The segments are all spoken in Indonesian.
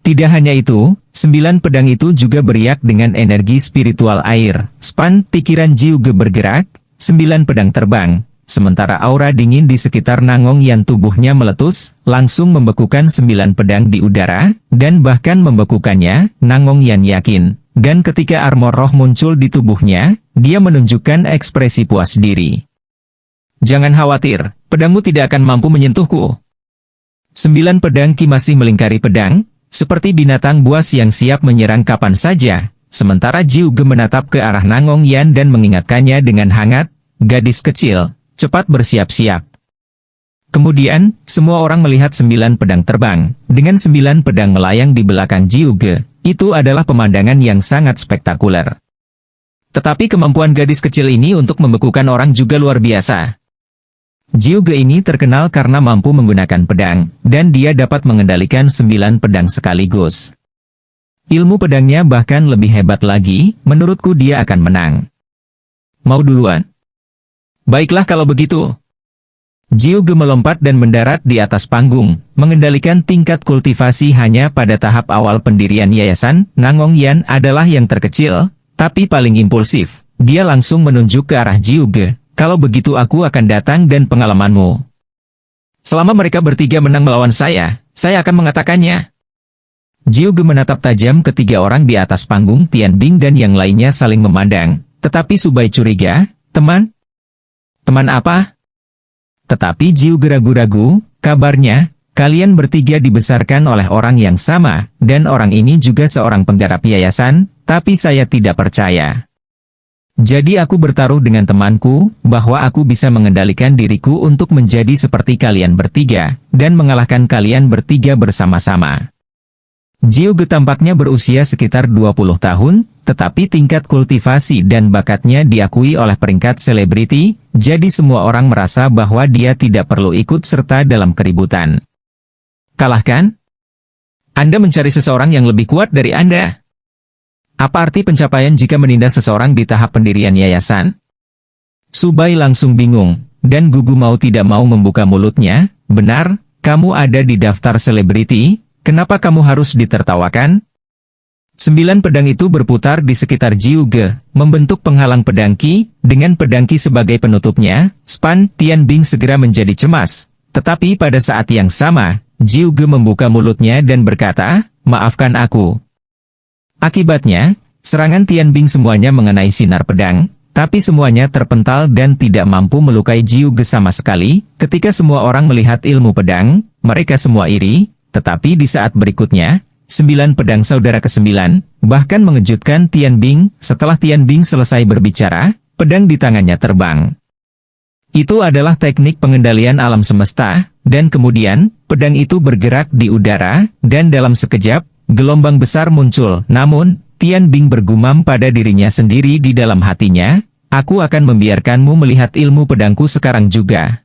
Tidak hanya itu, 9 pedang itu juga beriak dengan energi spiritual air. Span, pikiran Jiu Ge bergerak, 9 pedang terbang. Sementara aura dingin di sekitar Nangong Yan tubuhnya meletus, langsung membekukan 9 pedang di udara, dan bahkan membekukannya, Nangong Yan yakin. Dan ketika armor roh muncul di tubuhnya, dia menunjukkan ekspresi puas diri. Jangan khawatir, pedangmu tidak akan mampu menyentuhku. 9 pedang Ki masih melingkari pedang, seperti binatang buas yang siap menyerang kapan saja. Sementara Jiu Ge menatap ke arah Nangong Yan dan mengingatkannya dengan hangat, gadis kecil, cepat bersiap-siap. Kemudian, semua orang melihat 9 pedang terbang, dengan 9 pedang melayang di belakang Jiu Ge. Itu adalah pemandangan yang sangat spektakuler. Tetapi kemampuan gadis kecil ini untuk membekukan orang juga luar biasa. Jiu Ge ini terkenal karena mampu menggunakan pedang, dan dia dapat mengendalikan 9 pedang sekaligus. Ilmu pedangnya bahkan lebih hebat lagi, menurutku dia akan menang. Mau duluan? Baiklah kalau begitu. Jiu Ge melompat dan mendarat di atas panggung, mengendalikan tingkat kultivasi hanya pada tahap awal pendirian yayasan. Nangong Yan adalah yang terkecil, tapi paling impulsif. Dia langsung menunjuk ke arah Jiu Ge. Kalau begitu aku akan datang dan pengalamanmu. Selama mereka bertiga menang melawan saya akan mengatakannya. Jiu Ge menatap tajam ketiga orang di atas panggung. Tian Bing dan yang lainnya saling memandang, tetapi Su Bai curiga, teman? Teman apa? Tetapi Jiu Ge ragu-ragu, kabarnya, kalian bertiga dibesarkan oleh orang yang sama, dan orang ini juga seorang penggarap yayasan, tapi saya tidak percaya. Jadi aku bertaruh dengan temanku, bahwa aku bisa mengendalikan diriku untuk menjadi seperti kalian bertiga, dan mengalahkan kalian bertiga bersama-sama. Jiu Ge tampaknya berusia sekitar 20 tahun, tetapi tingkat kultivasi dan bakatnya diakui oleh peringkat selebriti, jadi semua orang merasa bahwa dia tidak perlu ikut serta dalam keributan. Kalahkan? Anda mencari seseorang yang lebih kuat dari Anda. Apa arti pencapaian jika menindas seseorang di tahap pendirian yayasan? Su Bai langsung bingung, dan gugu mau tidak mau membuka mulutnya. Benar, kamu ada di daftar selebriti, kenapa kamu harus ditertawakan? 9 pedang itu berputar di sekitar Jiu Ge, membentuk penghalang pedang Ki, dengan pedang Ki sebagai penutupnya. Span, Tian Bing segera menjadi cemas. Tetapi pada saat yang sama, Jiu Ge membuka mulutnya dan berkata, maafkan aku. Akibatnya, serangan Tian Bing semuanya mengenai sinar pedang, tapi semuanya terpental dan tidak mampu melukai Jiu Ge sama sekali. Ketika semua orang melihat ilmu pedang, mereka semua iri, tetapi di saat berikutnya, 9 pedang saudara ke-9, bahkan mengejutkan Tian Bing. Setelah Tian Bing selesai berbicara, pedang di tangannya terbang. Itu adalah teknik pengendalian alam semesta, dan kemudian, pedang itu bergerak di udara, dan dalam sekejap, gelombang besar muncul. Namun, Tian Bing bergumam pada dirinya sendiri di dalam hatinya, aku akan membiarkanmu melihat ilmu pedangku sekarang juga.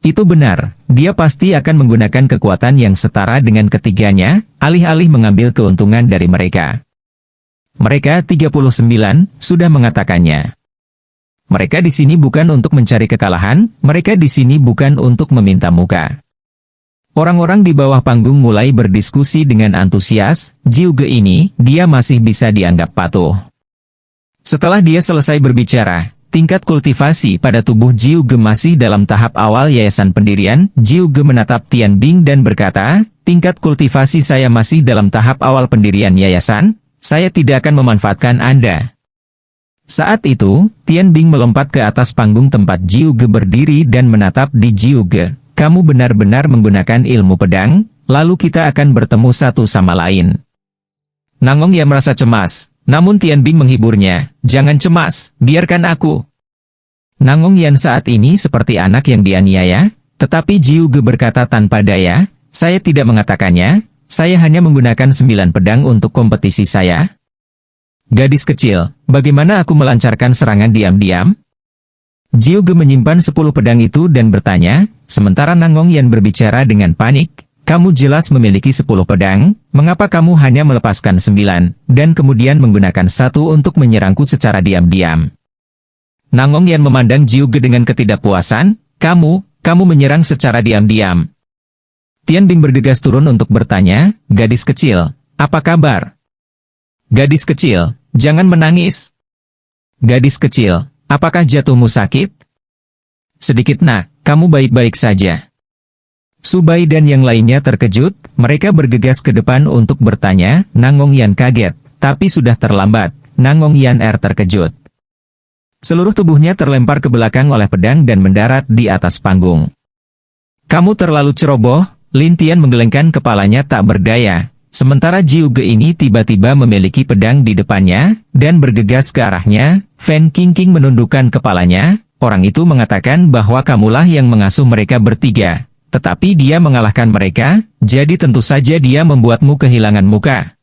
Itu benar, dia pasti akan menggunakan kekuatan yang setara dengan ketiganya, alih-alih mengambil keuntungan dari mereka. Mereka 39 sudah mengatakannya. Mereka di sini bukan untuk mencari kekalahan, mereka di sini bukan untuk meminta muka. Orang-orang di bawah panggung mulai berdiskusi dengan antusias. Jiu Ge ini, dia masih bisa dianggap patuh. Setelah dia selesai berbicara, tingkat kultivasi pada tubuh Jiu Ge masih dalam tahap awal yayasan pendirian. Jiu Ge menatap Tian Bing dan berkata, tingkat kultivasi saya masih dalam tahap awal pendirian yayasan, saya tidak akan memanfaatkan Anda. Saat itu, Tian Bing melompat ke atas panggung tempat Jiu Ge berdiri dan menatap di Jiu Ge. Kamu benar-benar menggunakan ilmu pedang, lalu kita akan bertemu satu sama lain. Nangong Yan merasa cemas. Namun Tian Bing menghiburnya, jangan cemas, biarkan aku. Nangong Yan saat ini seperti anak yang dianiaya, tetapi Jiu Ge berkata tanpa daya, saya tidak mengatakannya, saya hanya menggunakan 9 pedang untuk kompetisi saya. Gadis kecil, bagaimana aku melancarkan serangan diam-diam? Jiu Ge menyimpan 10 pedang itu dan bertanya, sementara Nangong Yan berbicara dengan panik. Kamu jelas memiliki 10 pedang, mengapa kamu hanya melepaskan 9, dan kemudian menggunakan 1 untuk menyerangku secara diam-diam? Nangong Yan memandang Jiu Ge dengan ketidakpuasan, kamu menyerang secara diam-diam. Tian Bing bergegas turun untuk bertanya, "Gadis kecil, apa kabar? Gadis kecil, jangan menangis. Gadis kecil, apakah jatuhmu sakit? Sedikit nak, kamu baik-baik saja." Su Bai dan yang lainnya terkejut, mereka bergegas ke depan untuk bertanya, Nangong Yan kaget, tapi sudah terlambat, Nangong Yan terkejut. Seluruh tubuhnya terlempar ke belakang oleh pedang dan mendarat di atas panggung. "Kamu terlalu ceroboh." Lin Tian menggelengkan kepalanya tak berdaya, sementara Jiu Ge ini tiba-tiba memiliki pedang di depannya, dan bergegas ke arahnya. Fan Qingqing menundukkan kepalanya, orang itu mengatakan bahwa kamulah yang mengasuh mereka bertiga, tetapi dia mengalahkan mereka, jadi tentu saja dia membuatmu kehilangan muka.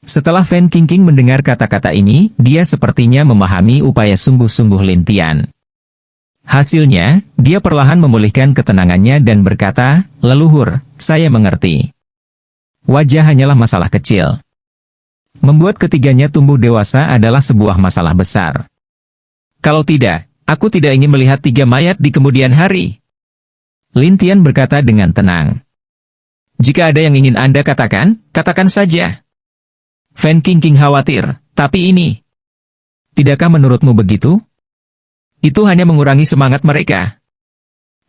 Setelah Fan Qingqing mendengar kata-kata ini, dia sepertinya memahami upaya sungguh-sungguh Lin Tian. Hasilnya, dia perlahan memulihkan ketenangannya dan berkata, "Leluhur, saya mengerti. Wajah hanyalah masalah kecil. Membuat ketiganya tumbuh dewasa adalah sebuah masalah besar. Kalau tidak, aku tidak ingin melihat 3 mayat di kemudian hari." Lin Tian berkata dengan tenang. "Jika ada yang ingin Anda katakan, katakan saja." Fan Qingqing khawatir, "Tapi ini, tidakkah menurutmu begitu? Itu hanya mengurangi semangat mereka."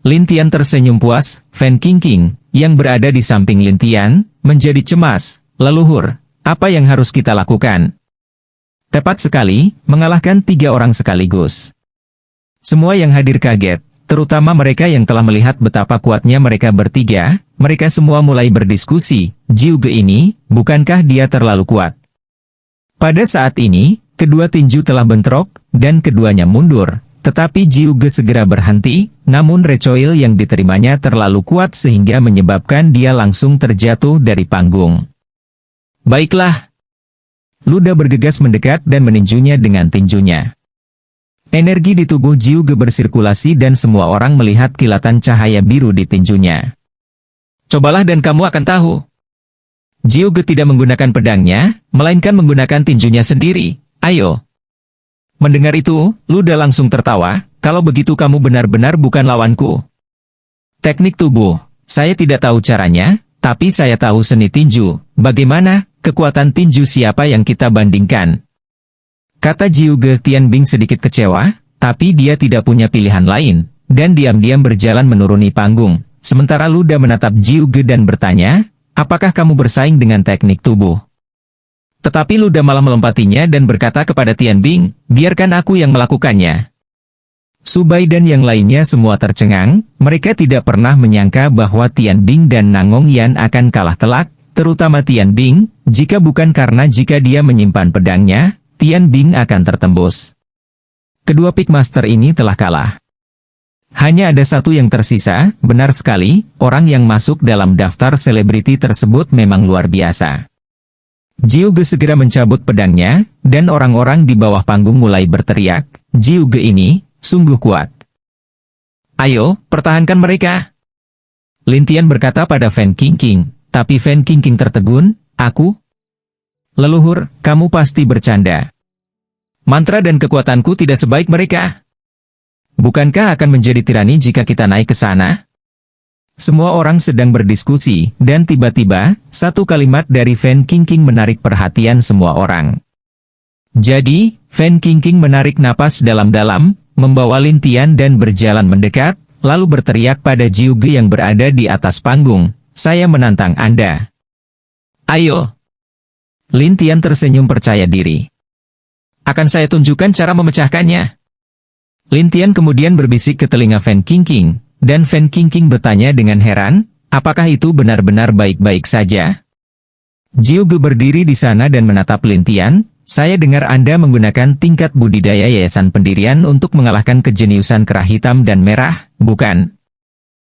Lin Tian tersenyum puas. Fan Qingqing, yang berada di samping Lin Tian, menjadi cemas. "Leluhur, apa yang harus kita lakukan?" Tepat sekali, mengalahkan 3 orang sekaligus. Semua yang hadir kaget, terutama mereka yang telah melihat betapa kuatnya mereka bertiga. Mereka semua mulai berdiskusi, "Jiu Ge ini, bukankah dia terlalu kuat?" Pada saat ini, kedua tinju telah bentrok, dan keduanya mundur. Tetapi Jiu Ge segera berhenti, namun recoil yang diterimanya terlalu kuat sehingga menyebabkan dia langsung terjatuh dari panggung. "Baiklah." Luda bergegas mendekat dan meninjunya dengan tinjunya. Energi di tubuh Jiu Ge bersirkulasi dan semua orang melihat kilatan cahaya biru di tinjunya. "Cobalah dan kamu akan tahu." Jiu Ge tidak menggunakan pedangnya, melainkan menggunakan tinjunya sendiri. "Ayo." Mendengar itu, Luda langsung tertawa, "Kalau begitu kamu benar-benar bukan lawanku." Teknik tubuh, saya tidak tahu caranya, tapi saya tahu seni tinju. Bagaimana, kekuatan tinju siapa yang kita bandingkan? Kata Jiu Ge. Tian Bing sedikit kecewa, tapi dia tidak punya pilihan lain, dan diam-diam berjalan menuruni panggung. Sementara Luda menatap Jiu Ge dan bertanya, "Apakah kamu bersaing dengan teknik tubuh?" Tetapi Luda malah melompatinya dan berkata kepada Tian Bing, "Biarkan aku yang melakukannya." Su Bai dan yang lainnya semua tercengang, mereka tidak pernah menyangka bahwa Tian Bing dan Nangong Yan akan kalah telak, terutama Tian Bing, jika bukan karena jika dia menyimpan pedangnya, Tian Bing akan tertembus. Kedua Pikmaster ini telah kalah. Hanya ada satu yang tersisa, benar sekali, orang yang masuk dalam daftar selebriti tersebut memang luar biasa. Jiu Ge segera mencabut pedangnya, dan orang-orang di bawah panggung mulai berteriak, "Jiu Ge ini, sungguh kuat. Ayo, pertahankan mereka." Lin Tian berkata pada Fan Qingqing, tapi Fan Qingqing tertegun, "Aku? Leluhur, kamu pasti bercanda. Mantra dan kekuatanku tidak sebaik mereka. Bukankah akan menjadi tirani jika kita naik ke sana?" Semua orang sedang berdiskusi, dan tiba-tiba, satu kalimat dari Fan Qingqing menarik perhatian semua orang. Jadi, Fan Qingqing menarik napas dalam-dalam, membawa Lin Tian dan berjalan mendekat, lalu berteriak pada Jiu Ge yang berada di atas panggung, "Saya menantang Anda. Ayo." Lin Tian tersenyum percaya diri. "Akan saya tunjukkan cara memecahkannya." Lin Tian kemudian berbisik ke telinga Fan Qingqing. Dan Fan Qingqing bertanya dengan heran, "Apakah itu benar-benar baik-baik saja?" Jiu Ge berdiri di sana dan menatap Lin Tian, "Saya dengar Anda menggunakan tingkat budidaya yayasan pendirian untuk mengalahkan kejeniusan kerah hitam dan merah, bukan?"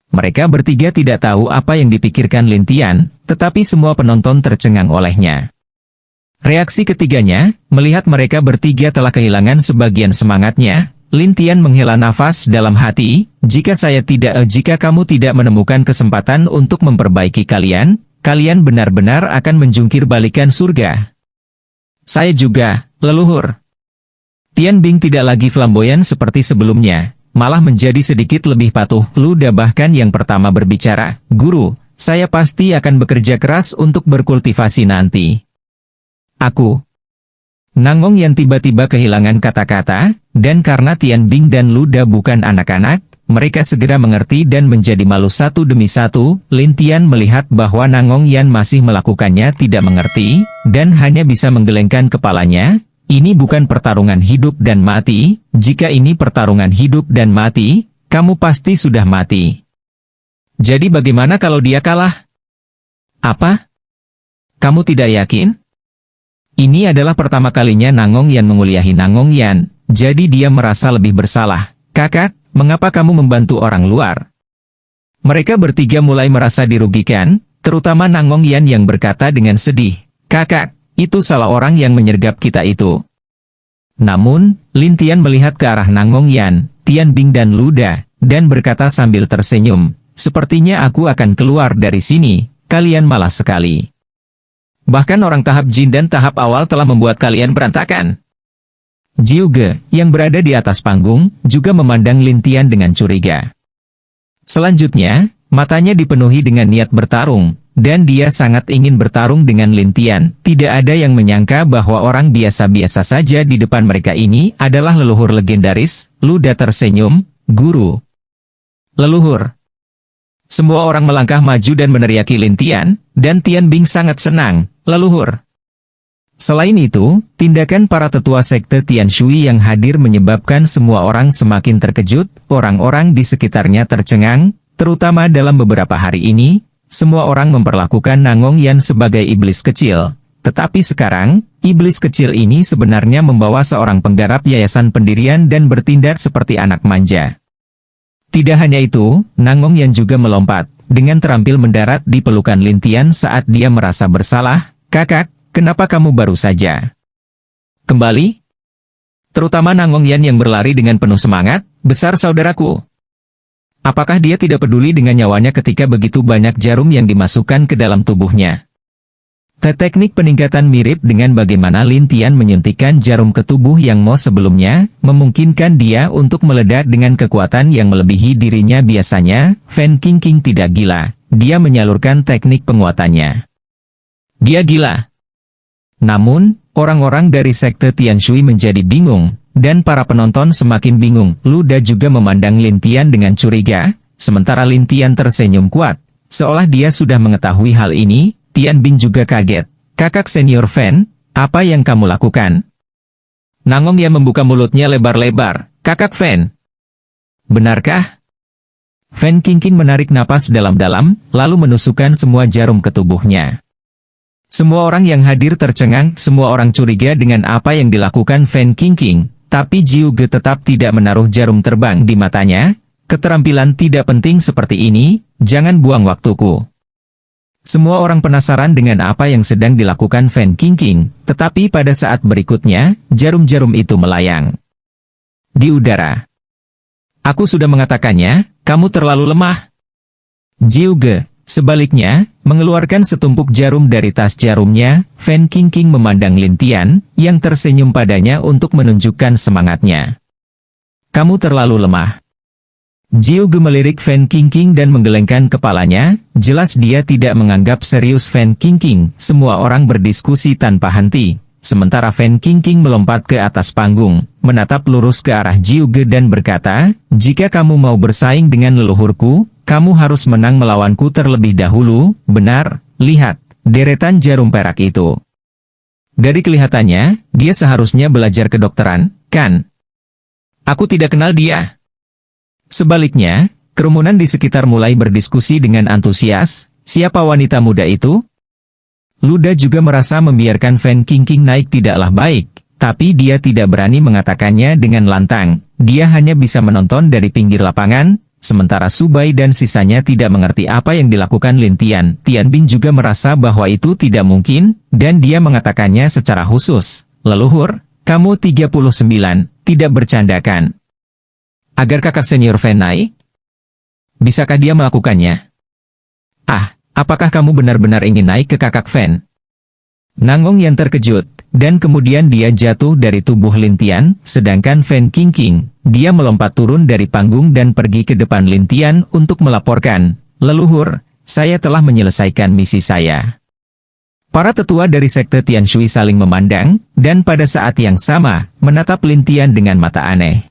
Mereka bertiga tidak tahu apa yang dipikirkan Lin Tian, tetapi semua penonton tercengang olehnya. Reaksi ketiganya, melihat mereka bertiga telah kehilangan sebagian semangatnya, Lin Tian menghela nafas dalam hati, jika kamu tidak menemukan kesempatan untuk memperbaiki kalian, kalian benar-benar akan menjungkir balikan surga. Saya juga, leluhur." Tian Bing tidak lagi flamboyan seperti sebelumnya, malah menjadi sedikit lebih patuh. Luda bahkan yang pertama berbicara, "Guru, saya pasti akan bekerja keras untuk berkultivasi nanti. Aku. Nangong Yan tiba-tiba kehilangan kata-kata, dan karena Tian Bing dan Luda bukan anak-anak, mereka segera mengerti dan menjadi malu satu demi satu. Lin Tian melihat bahwa Nangong Yan masih melakukannya tidak mengerti, dan hanya bisa menggelengkan kepalanya. Ini bukan pertarungan hidup dan mati, jika ini pertarungan hidup dan mati, kamu pasti sudah mati. Jadi bagaimana kalau dia kalah? Apa? Kamu tidak yakin? Ini adalah pertama kalinya Nangong Yan menguliahi Nangong Yan, jadi dia merasa lebih bersalah. Kakak, mengapa kamu membantu orang luar? Mereka bertiga mulai merasa dirugikan, terutama Nangong Yan yang berkata dengan sedih, Kakak, itu salah orang yang menyergap kita itu. Namun, Lin Tian melihat ke arah Nangong Yan, Tian Bing dan Luda, dan berkata sambil tersenyum, sepertinya aku akan keluar dari sini, kalian malas sekali. Bahkan orang tahap jin dan tahap awal telah membuat kalian berantakan. Jiu Ge, yang berada di atas panggung, juga memandang Lin Tian dengan curiga. Selanjutnya, matanya dipenuhi dengan niat bertarung, dan dia sangat ingin bertarung dengan Lin Tian. Tidak ada yang menyangka bahwa orang biasa-biasa saja di depan mereka ini adalah leluhur legendaris. Luda tersenyum, Guru. Leluhur. Semua orang melangkah maju dan meneriaki Lin Tian, dan Tian Bing sangat senang, leluhur. Selain itu, tindakan para tetua sekte Tian Shui yang hadir menyebabkan semua orang semakin terkejut. Orang-orang di sekitarnya tercengang, terutama dalam beberapa hari ini. Semua orang memperlakukan Nangong Yan sebagai iblis kecil. Tetapi sekarang, iblis kecil ini sebenarnya membawa seorang penggarap yayasan pendirian dan bertindak seperti anak manja. Tidak hanya itu, Nangong Yan juga melompat, dengan terampil mendarat di pelukan Lin Tian saat dia merasa bersalah. Kakak, kenapa kamu baru saja kembali? Terutama Nangong Yan yang berlari dengan penuh semangat, besar saudaraku. Apakah dia tidak peduli dengan nyawanya ketika begitu banyak jarum yang dimasukkan ke dalam tubuhnya? Teknik peningkatan mirip dengan bagaimana Lin Tian menyuntikkan jarum ke tubuh Yang Mo sebelumnya, memungkinkan dia untuk meledak dengan kekuatan yang melebihi dirinya biasanya. Fan Qingqing tidak gila, dia menyalurkan teknik penguatannya. Dia gila. Namun, orang-orang dari sekte Tian Shui menjadi bingung. Dan para penonton semakin bingung. Luda juga memandang Lin Tian dengan curiga, sementara Lin Tian tersenyum kuat. Seolah dia sudah mengetahui hal ini, Tian Bing juga kaget. Kakak senior Fan, apa yang kamu lakukan? Nangong Yan membuka mulutnya lebar-lebar. Kakak Fan. Benarkah? Fan Qingqing menarik napas dalam-dalam, lalu menusukkan semua jarum ke tubuhnya. Semua orang yang hadir tercengang, semua orang curiga dengan apa yang dilakukan Fan Qingqing. Tapi Jiu Ge tetap tidak menaruh jarum terbang di matanya. Keterampilan tidak penting seperti ini, jangan buang waktuku. Semua orang penasaran dengan apa yang sedang dilakukan Fan Qingqing, tetapi pada saat berikutnya, jarum-jarum itu melayang di udara. Aku sudah mengatakannya, kamu terlalu lemah. Jiu Ge, sebaliknya, mengeluarkan setumpuk jarum dari tas jarumnya. Fan Qingqing memandang Lin Tian, yang tersenyum padanya untuk menunjukkan semangatnya. Kamu terlalu lemah. Jiu Ge melirik Fan Qingqing dan menggelengkan kepalanya, jelas dia tidak menganggap serius Fan Qingqing. Semua orang berdiskusi tanpa henti, sementara Fan Qingqing melompat ke atas panggung, menatap lurus ke arah Jiu Ge dan berkata, jika kamu mau bersaing dengan leluhurku, kamu harus menang melawanku terlebih dahulu. Benar, lihat, deretan jarum perak itu. Dari kelihatannya, dia seharusnya belajar kedokteran, kan? Aku tidak kenal dia. Sebaliknya, kerumunan di sekitar mulai berdiskusi dengan antusias, siapa wanita muda itu? Luda juga merasa membiarkan Fan Qingqing naik tidaklah baik, tapi dia tidak berani mengatakannya dengan lantang. Dia hanya bisa menonton dari pinggir lapangan. Sementara Subai dan sisanya tidak mengerti apa yang dilakukan Lin Tian. Tian Bing juga merasa bahwa itu tidak mungkin, dan dia mengatakannya secara khusus. Leluhur, kamu 39, tidak bercandakan. Agar kakak senior Fan naik? Bisakah dia melakukannya? Ah, apakah kamu benar-benar ingin naik ke kakak Fan? Nangong Yan terkejut, dan kemudian dia jatuh dari tubuh Lin Tian, sedangkan Fan Qingqing, dia melompat turun dari panggung dan pergi ke depan Lin Tian untuk melaporkan, leluhur, saya telah menyelesaikan misi saya. Para tetua dari sekte Tianshui saling memandang, dan pada saat yang sama, menatap Lin Tian dengan mata aneh.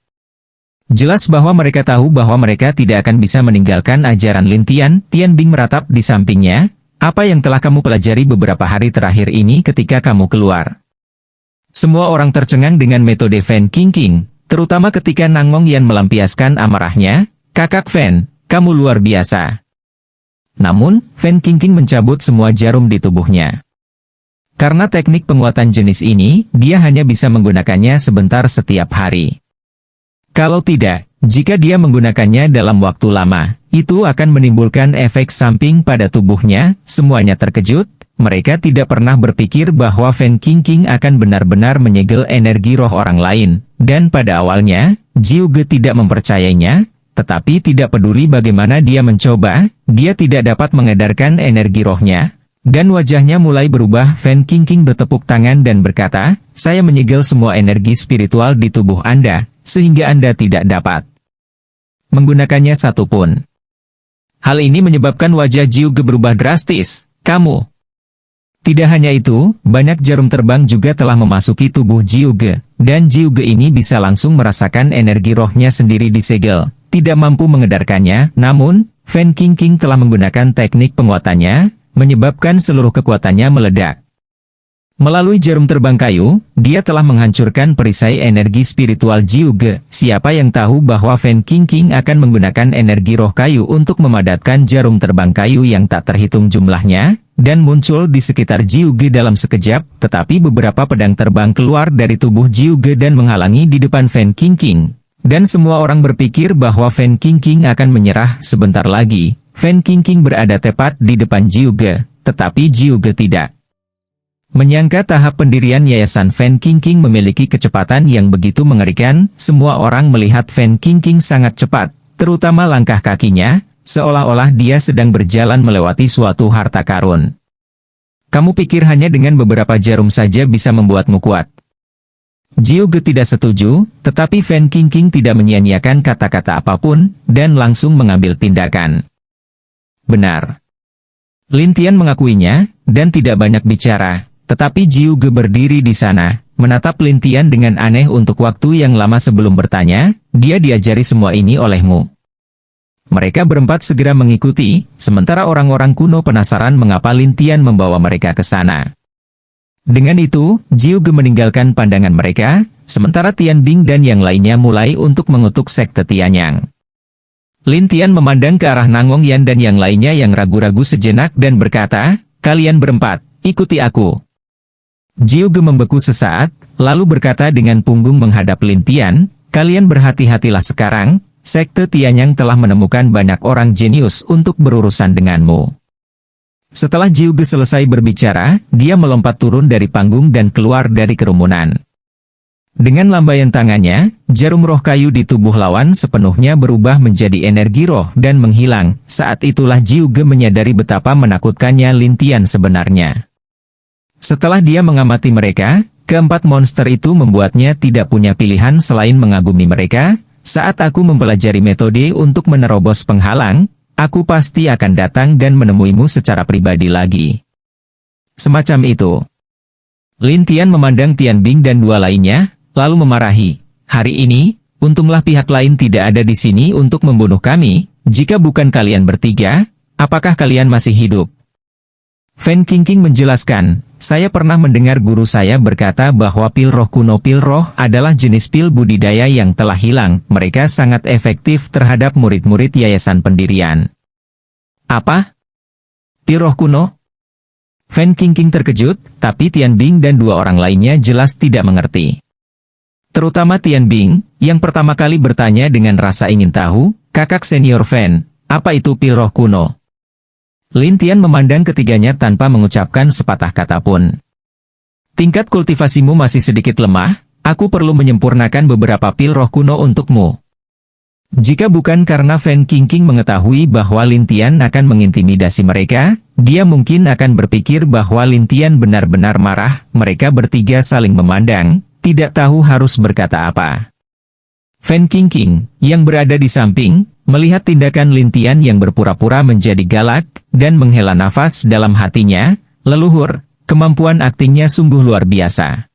Jelas bahwa mereka tahu bahwa mereka tidak akan bisa meninggalkan ajaran Lin Tian. Tian Bing meratap di sampingnya. Apa yang telah kamu pelajari beberapa hari terakhir ini ketika kamu keluar? Semua orang tercengang dengan metode Fan Qingqing, terutama ketika Nangong Yan melampiaskan amarahnya. Kakak Fan, kamu luar biasa. Namun, Fan Qingqing mencabut semua jarum di tubuhnya. Karena teknik penguatan jenis ini, dia hanya bisa menggunakannya sebentar setiap hari. Kalau tidak, jika dia menggunakannya dalam waktu lama, itu akan menimbulkan efek samping pada tubuhnya. Semuanya terkejut, mereka tidak pernah berpikir bahwa Fan Qingqing akan benar-benar menyegel energi roh orang lain. Dan pada awalnya, Jiu Ge tidak mempercayainya, tetapi tidak peduli bagaimana dia mencoba, dia tidak dapat mengedarkan energi rohnya. Dan wajahnya mulai berubah. Fan Qingqing bertepuk tangan dan berkata, saya menyegel semua energi spiritual di tubuh Anda, sehingga Anda tidak dapat menggunakannya satupun. Hal ini menyebabkan wajah Jiu Ge berubah drastis. Kamu. Tidak hanya itu, banyak jarum terbang juga telah memasuki tubuh Jiu Ge, dan Jiu Ge ini bisa langsung merasakan energi rohnya sendiri disegel, tidak mampu mengedarkannya. Namun, Fan Qingqing telah menggunakan teknik penguatannya, menyebabkan seluruh kekuatannya meledak. Melalui jarum terbang kayu, dia telah menghancurkan perisai energi spiritual Jiu Ge. Siapa yang tahu bahwa Fan Qingqing akan menggunakan energi roh kayu untuk memadatkan jarum terbang kayu yang tak terhitung jumlahnya, dan muncul di sekitar Jiu Ge dalam sekejap, tetapi beberapa pedang terbang keluar dari tubuh Jiu Ge dan menghalangi di depan Fan Qingqing. Dan semua orang berpikir bahwa Fan Qingqing akan menyerah sebentar lagi. Fan Qingqing berada tepat di depan Jiu Ge, tetapi Jiu Ge tidak menyangka tahap pendirian Yayasan Fan Qingqing memiliki kecepatan yang begitu mengerikan. Semua orang melihat Fan Qingqing sangat cepat, terutama langkah kakinya, seolah-olah dia sedang berjalan melewati suatu harta karun. Kamu pikir hanya dengan beberapa jarum saja bisa membuatmu kuat? Jiu Ge tidak setuju, tetapi Fan Qingqing tidak menyia-nyiakan kata-kata apapun, dan langsung mengambil tindakan. Benar. Lin Tian mengakuinya, dan tidak banyak bicara, tetapi Jiu Ge berdiri di sana, menatap Lin Tian dengan aneh untuk waktu yang lama sebelum bertanya, dia diajari semua ini olehmu. Mereka berempat segera mengikuti, sementara orang-orang kuno penasaran mengapa Lin Tian membawa mereka ke sana. Dengan itu, Jiu Ge meninggalkan pandangan mereka, sementara Tian Bing dan yang lainnya mulai untuk mengutuk sekte Tianyang. Lin Tian memandang ke arah Nangong Yan dan yang lainnya yang ragu-ragu sejenak dan berkata, kalian berempat, ikuti aku. Jiu Ge membeku sesaat, lalu berkata dengan punggung menghadap Lin Tian, kalian berhati-hatilah sekarang, sekte Tianyang telah menemukan banyak orang jenius untuk berurusan denganmu. Setelah Jiu Ge selesai berbicara, dia melompat turun dari panggung dan keluar dari kerumunan. Dengan lambaian tangannya, jarum roh kayu di tubuh lawan sepenuhnya berubah menjadi energi roh dan menghilang. Saat itulah Jiu Ge menyadari betapa menakutkannya Lin Tian sebenarnya. Setelah dia mengamati mereka, keempat monster itu membuatnya tidak punya pilihan selain mengagumi mereka. Saat aku mempelajari metode untuk menerobos penghalang, aku pasti akan datang dan menemuimu secara pribadi lagi. Semacam itu. Lin Tian memandang Tian Bing dan dua lainnya, lalu memarahi, hari ini, untunglah pihak lain tidak ada di sini untuk membunuh kami. Jika bukan kalian bertiga, apakah kalian masih hidup? Fan Qingqing menjelaskan, saya pernah mendengar guru saya berkata bahwa pil roh kuno pil roh adalah jenis pil budidaya yang telah hilang. Mereka sangat efektif terhadap murid-murid yayasan pendirian. Apa? Pil roh kuno? Fan Qingqing terkejut, tapi Tian Bing dan dua orang lainnya jelas tidak mengerti. Terutama Tian Bing, yang pertama kali bertanya dengan rasa ingin tahu, kakak senior Fan, apa itu pil roh kuno? Lin Tian memandang ketiganya tanpa mengucapkan sepatah kata pun. Tingkat kultivasimu masih sedikit lemah, aku perlu menyempurnakan beberapa pil roh kuno untukmu. Jika bukan karena Fan Qingqing mengetahui bahwa Lin Tian akan mengintimidasi mereka, dia mungkin akan berpikir bahwa Lin Tian benar-benar marah. Mereka bertiga saling memandang, tidak tahu harus berkata apa. Fan Qingqing, yang berada di samping, melihat tindakan Lin Tian yang berpura-pura menjadi galak, dan menghela nafas dalam hatinya, leluhur, kemampuan aktingnya sungguh luar biasa.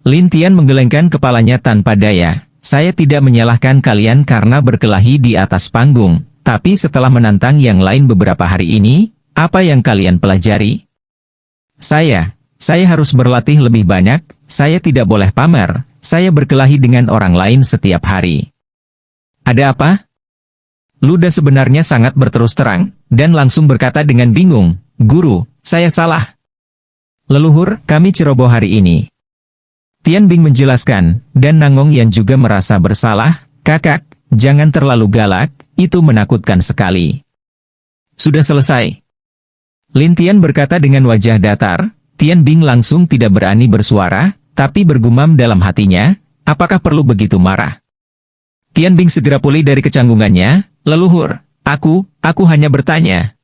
Lin Tian menggelengkan kepalanya tanpa daya. Saya tidak menyalahkan kalian karena berkelahi di atas panggung, tapi setelah menantang yang lain beberapa hari ini, apa yang kalian pelajari? Saya harus berlatih lebih banyak, saya tidak boleh pamer, saya berkelahi dengan orang lain setiap hari. Ada apa? Luda sebenarnya sangat berterus terang, dan langsung berkata dengan bingung, Guru, saya salah. Leluhur, kami ceroboh hari ini. Tian Bing menjelaskan, dan Nangong Yan juga merasa bersalah, kakak, jangan terlalu galak, itu menakutkan sekali. Sudah selesai. Lin Tian berkata dengan wajah datar, Tian Bing langsung tidak berani bersuara, tapi bergumam dalam hatinya, apakah perlu begitu marah? Tian Bing segera pulih dari kecanggungannya, leluhur, aku hanya bertanya.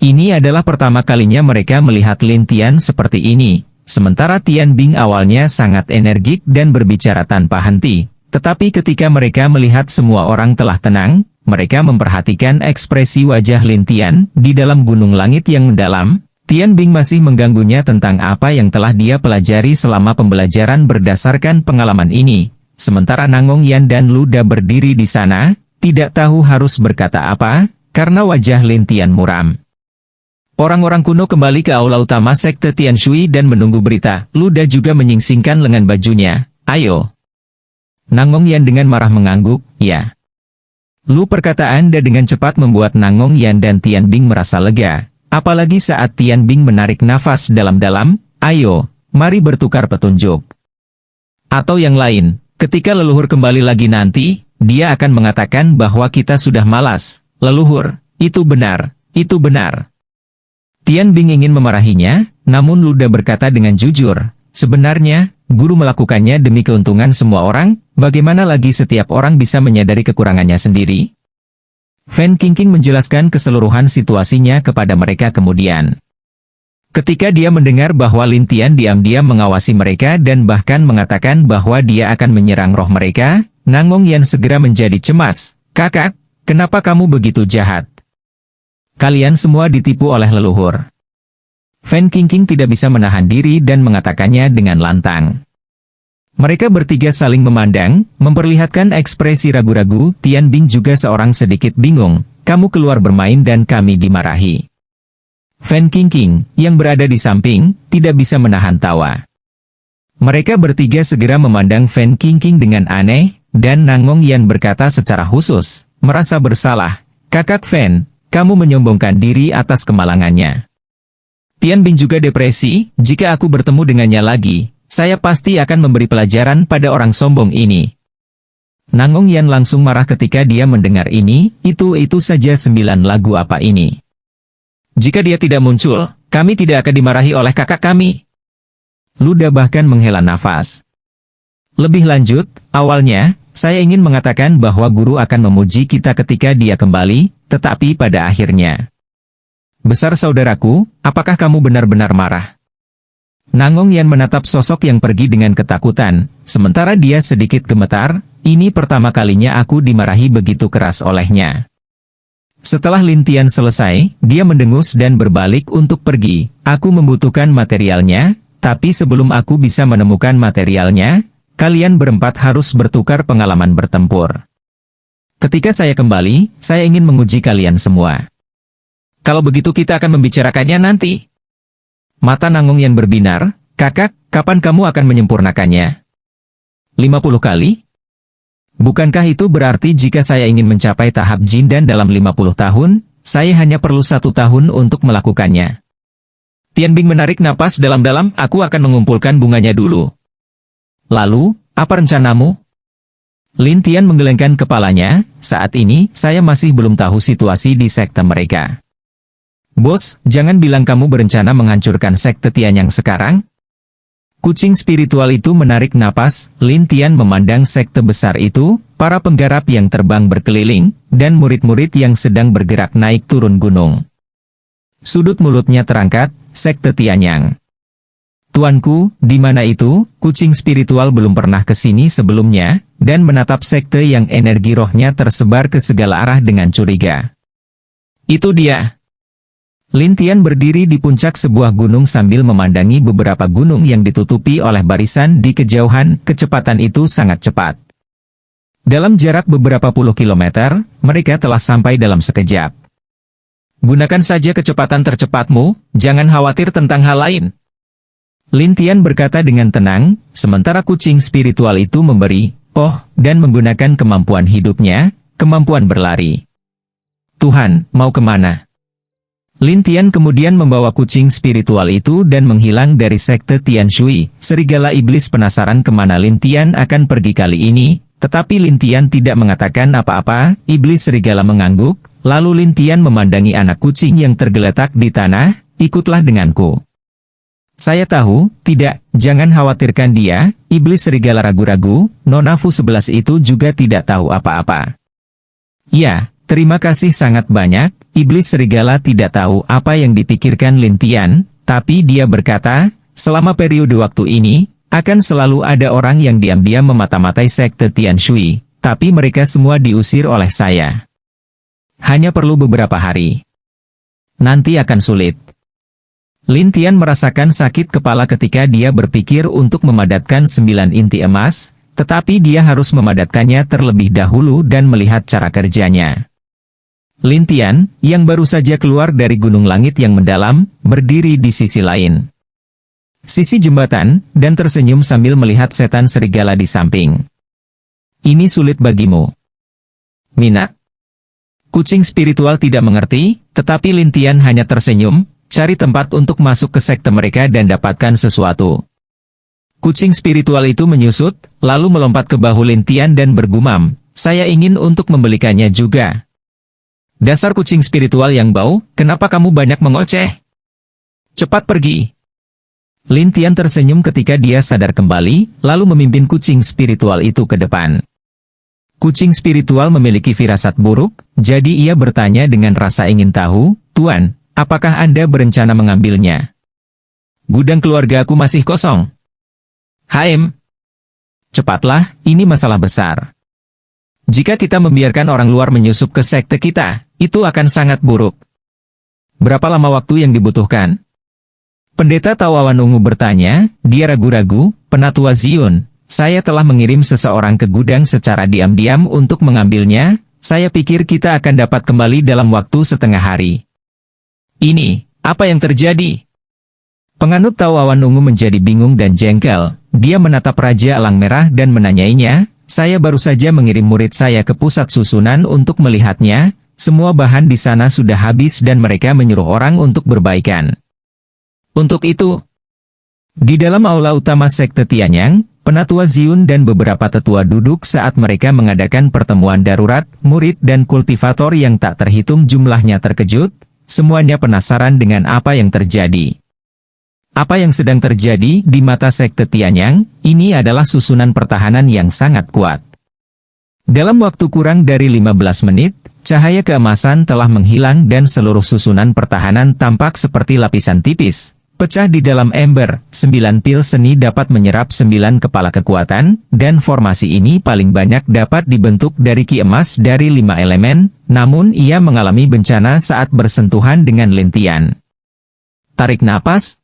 Ini adalah pertama kalinya mereka melihat Lin Tian seperti ini, sementara Tian Bing awalnya sangat energik dan berbicara tanpa henti, tetapi ketika mereka melihat semua orang telah tenang, mereka memperhatikan ekspresi wajah Lin Tian di dalam gunung langit yang mendalam. Tian Bing masih mengganggunya tentang apa yang telah dia pelajari selama pembelajaran berdasarkan pengalaman ini. Sementara Nangong Yan dan Luda berdiri di sana, tidak tahu harus berkata apa, karena wajah Lin Tian muram. Orang-orang kuno kembali ke aula utama sekte Tian Shui dan menunggu berita. Luda juga menyingsingkan lengan bajunya. Ayo. Nangong Yan dengan marah mengangguk, ya. Lu perkataan Anda dengan cepat membuat Nangong Yan dan Tian Bing merasa lega. Apalagi saat Tian Bing menarik nafas dalam-dalam, ayo, mari bertukar petunjuk. Atau yang lain, ketika leluhur kembali lagi nanti, dia akan mengatakan bahwa kita sudah malas. Leluhur, itu benar, itu benar. Tian Bing ingin memarahinya, namun Luda berkata dengan jujur, sebenarnya, guru melakukannya demi keuntungan semua orang, bagaimana lagi setiap orang bisa menyadari kekurangannya sendiri? Fan Qingqing menjelaskan keseluruhan situasinya kepada mereka kemudian. Ketika dia mendengar bahwa Lin Tian diam-diam mengawasi mereka dan bahkan mengatakan bahwa dia akan menyerang roh mereka, Nangong Yan segera menjadi cemas. Kakak, kenapa kamu begitu jahat? Kalian semua ditipu oleh leluhur. Fan Qingqing tidak bisa menahan diri dan mengatakannya dengan lantang. Mereka bertiga saling memandang, memperlihatkan ekspresi ragu-ragu. Tian Bing juga seorang sedikit bingung, kamu keluar bermain dan kami dimarahi. Fan Qingqing, yang berada di samping, tidak bisa menahan tawa. Mereka bertiga segera memandang Fan Qingqing dengan aneh, dan Nangong Yan berkata secara khusus, merasa bersalah, kakak Fan, kamu menyombongkan diri atas kemalangannya. Tian Bing juga depresi, jika aku bertemu dengannya lagi, saya pasti akan memberi pelajaran pada orang sombong ini. Nangong Yan langsung marah ketika dia mendengar ini, itu saja 9 lagu apa ini. Jika dia tidak muncul, kami tidak akan dimarahi oleh kakak kami. Luda bahkan menghela nafas. Lebih lanjut, awalnya, saya ingin mengatakan bahwa guru akan memuji kita ketika dia kembali, tetapi pada akhirnya. Besar saudaraku, apakah kamu benar-benar marah? Nangong Yan menatap sosok yang pergi dengan ketakutan, sementara dia sedikit gemetar, ini pertama kalinya aku dimarahi begitu keras olehnya. Setelah Lin Tian selesai, dia mendengus dan berbalik untuk pergi, aku membutuhkan materialnya, tapi sebelum aku bisa menemukan materialnya, kalian berempat harus bertukar pengalaman bertempur. Ketika saya kembali, saya ingin menguji kalian semua. Kalau begitu kita akan membicarakannya nanti. Mata Nangong Yan berbinar, kakak, kapan kamu akan menyempurnakannya? 50 kali? Bukankah itu berarti jika saya ingin mencapai tahap Jin dan dalam 50 tahun, saya hanya perlu 1 tahun untuk melakukannya? Tian Bing menarik napas dalam-dalam, aku akan mengumpulkan bunganya dulu. Lalu, apa rencanamu? Lin Tian menggelengkan kepalanya, saat ini, saya masih belum tahu situasi di sekte mereka. Bos, jangan bilang kamu berencana menghancurkan sekte Tian yang sekarang? Kucing spiritual itu menarik napas, Lin Tian memandang sekte besar itu, para penggarap yang terbang berkeliling, dan murid-murid yang sedang bergerak naik turun gunung. Sudut mulutnya terangkat, sekte Tianyang. Tuanku, di mana itu? Kucing spiritual belum pernah ke sini sebelumnya, dan menatap sekte yang energi rohnya tersebar ke segala arah dengan curiga. Itu dia. Lin Tian berdiri di puncak sebuah gunung sambil memandangi beberapa gunung yang ditutupi oleh barisan di kejauhan. Kecepatan itu sangat cepat. Dalam jarak beberapa puluh kilometer, mereka telah sampai dalam sekejap. Gunakan saja kecepatan tercepatmu, jangan khawatir tentang hal lain. Lin Tian berkata dengan tenang, sementara kucing spiritual itu memberi, dan menggunakan kemampuan hidupnya, kemampuan berlari. Tuhan, mau kemana? Lin Tian kemudian membawa kucing spiritual itu dan menghilang dari sekte Tian Shui. Serigala iblis penasaran kemana Lin Tian akan pergi kali ini, tetapi Lin Tian tidak mengatakan apa-apa. Iblis serigala mengangguk, lalu Lin Tian memandangi anak kucing yang tergeletak di tanah, ikutlah denganku. Saya tahu, tidak, jangan khawatirkan dia. Iblis serigala ragu-ragu. Nona Fu 11 itu juga tidak tahu apa-apa. Ya, terima kasih sangat banyak. Iblis serigala tidak tahu apa yang dipikirkan Lin Tian, tapi dia berkata, selama periode waktu ini, akan selalu ada orang yang diam-diam memata-matai sekte Tian Shui, tapi mereka semua diusir oleh saya. Hanya perlu beberapa hari. Nanti akan sulit. Lin Tian merasakan sakit kepala ketika dia berpikir untuk memadatkan 9 inti emas, tetapi dia harus memadatkannya terlebih dahulu dan melihat cara kerjanya. Lin Tian, yang baru saja keluar dari gunung langit yang mendalam, berdiri di sisi lain. Sisi jembatan, dan tersenyum sambil melihat setan serigala di samping. Ini sulit bagimu. Mina? Kucing spiritual tidak mengerti, tetapi Lin Tian hanya tersenyum. Cari tempat untuk masuk ke sekte mereka dan dapatkan sesuatu. Kucing spiritual itu menyusut, lalu melompat ke bahu Lin Tian dan bergumam, saya ingin untuk membelikannya juga. Dasar kucing spiritual yang bau, kenapa kamu banyak mengoceh? Cepat pergi. Lin Tian tersenyum ketika dia sadar kembali, lalu memimpin kucing spiritual itu ke depan. Kucing spiritual memiliki firasat buruk, jadi ia bertanya dengan rasa ingin tahu, Tuan, apakah Anda berencana mengambilnya? Gudang keluarga aku masih kosong. HM. Cepatlah, ini masalah besar. Jika kita membiarkan orang luar menyusup ke sekte kita, itu akan sangat buruk. Berapa lama waktu yang dibutuhkan? Pendeta Tawawan Ungu bertanya, dia ragu-ragu, Penatua Ziun, saya telah mengirim seseorang ke gudang secara diam-diam untuk mengambilnya, saya pikir kita akan dapat kembali dalam waktu setengah hari. Ini, apa yang terjadi? Penganut Tawawan Ungu menjadi bingung dan jengkel. Dia menatap Raja Elang Merah dan menanyainya, saya baru saja mengirim murid saya ke pusat susunan untuk melihatnya, semua bahan di sana sudah habis dan mereka menyuruh orang untuk berbaikan. Untuk itu, di dalam aula utama sekte Tianyang, Penatua Ziun dan beberapa tetua duduk saat mereka mengadakan pertemuan darurat, murid dan kultivator yang tak terhitung jumlahnya terkejut. Semuanya penasaran dengan apa yang terjadi. Apa yang sedang terjadi di mata sekte Tianyang, ini adalah susunan pertahanan yang sangat kuat. Dalam waktu kurang dari 15 menit, cahaya keemasan telah menghilang dan seluruh susunan pertahanan tampak seperti lapisan tipis. Pecah di dalam ember, 9 pil seni dapat menyerap 9 kepala kekuatan, dan formasi ini paling banyak dapat dibentuk dari ki emas dari 5 elemen, namun ia mengalami bencana saat bersentuhan dengan Lin Tian. Tarik napas.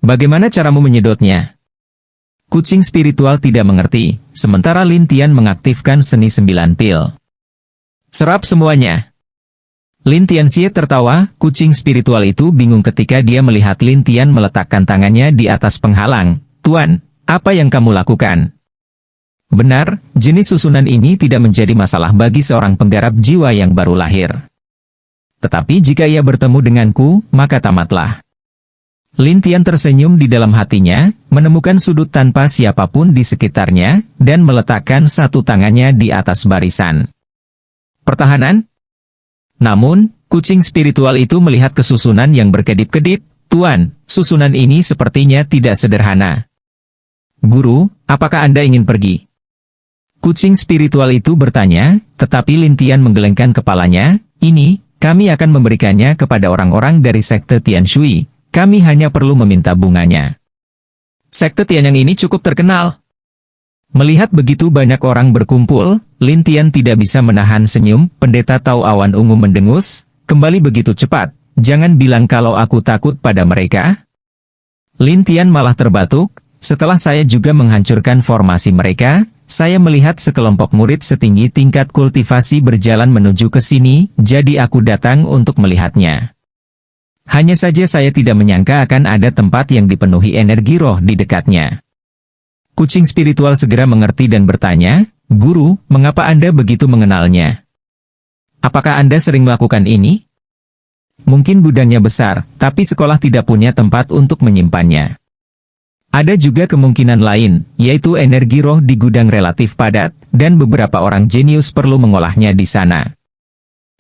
Bagaimana caramu menyedotnya? Kucing spiritual tidak mengerti, sementara Lin Tian mengaktifkan seni 9 pil. Serap semuanya. Lin Tianxie tertawa, kucing spiritual itu bingung ketika dia melihat Lin Tian meletakkan tangannya di atas penghalang. Tuan, apa yang kamu lakukan? Benar, jenis susunan ini tidak menjadi masalah bagi seorang penggarap jiwa yang baru lahir. Tetapi jika ia bertemu denganku, maka tamatlah. Lin Tian tersenyum di dalam hatinya, menemukan sudut tanpa siapapun di sekitarnya, dan meletakkan satu tangannya di atas barisan. Pertahanan? Namun, kucing spiritual itu melihat kesusunan yang berkedip-kedip. Tuan, susunan ini sepertinya tidak sederhana. Guru, apakah Anda ingin pergi? Kucing spiritual itu bertanya, tetapi Lin Tian menggelengkan kepalanya. Ini, kami akan memberikannya kepada orang-orang dari sekte Tian Shui. Kami hanya perlu meminta bunganya. Sekte Tianyang ini cukup terkenal. Melihat begitu banyak orang berkumpul, Lin Tian tidak bisa menahan senyum. Pendeta Tao Awan Ungu mendengus, kembali begitu cepat. Jangan bilang kalau aku takut pada mereka. Lin Tian malah terbatuk. Setelah saya juga menghancurkan formasi mereka, saya melihat sekelompok murid setinggi tingkat kultivasi berjalan menuju ke sini, jadi aku datang untuk melihatnya. Hanya saja saya tidak menyangka akan ada tempat yang dipenuhi energi roh di dekatnya. Kucing spiritual segera mengerti dan bertanya, "Guru, mengapa Anda begitu mengenalnya? Apakah Anda sering melakukan ini?" Mungkin gudangnya besar, tapi sekolah tidak punya tempat untuk menyimpannya. Ada juga kemungkinan lain, yaitu energi roh di gudang relatif padat, dan beberapa orang jenius perlu mengolahnya di sana.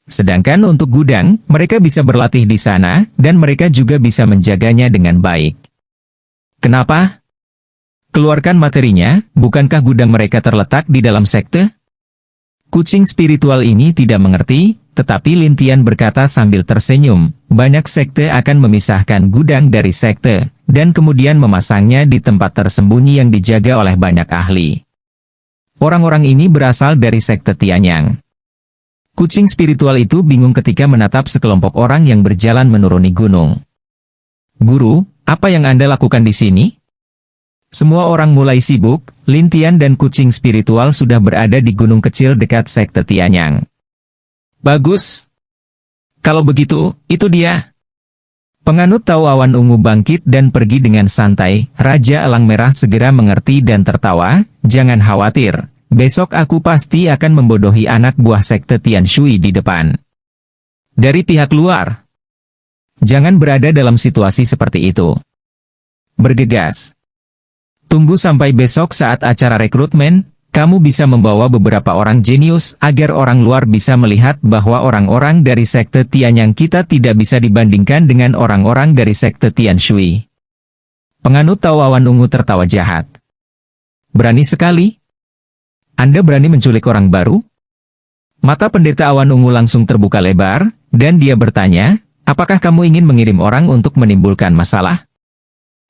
Sedangkan untuk gudang, mereka bisa berlatih di sana, dan mereka juga bisa menjaganya dengan baik. Kenapa? Keluarkan materinya, bukankah gudang mereka terletak di dalam sekte? Kucing spiritual ini tidak mengerti, tetapi Lin Tian berkata sambil tersenyum, banyak sekte akan memisahkan gudang dari sekte, dan kemudian memasangnya di tempat tersembunyi yang dijaga oleh banyak ahli. Orang-orang ini berasal dari sekte Tianyang. Kucing spiritual itu bingung ketika menatap sekelompok orang yang berjalan menuruni gunung. Guru, apa yang Anda lakukan di sini? Semua orang mulai sibuk. Lin Tian dan kucing spiritual sudah berada di gunung kecil dekat sekte Tianyang. Bagus. Kalau begitu, itu dia. Penganut Tao Awan Ungu bangkit dan pergi dengan santai. Raja Elang Merah segera mengerti dan tertawa, jangan khawatir. Besok aku pasti akan membodohi anak buah sekte Tian Shui di depan. Dari pihak luar. Jangan berada dalam situasi seperti itu. Bergegas. Tunggu sampai besok saat acara rekrutmen, kamu bisa membawa beberapa orang jenius agar orang luar bisa melihat bahwa orang-orang dari sekte Tianyang kita tidak bisa dibandingkan dengan orang-orang dari sekte Tian Shui. Penganut Tao Awan Ungu tertawa jahat. Berani sekali? Anda berani menculik orang baru? Mata pendeta Awan Ungu langsung terbuka lebar, dan dia bertanya, apakah kamu ingin mengirim orang untuk menimbulkan masalah?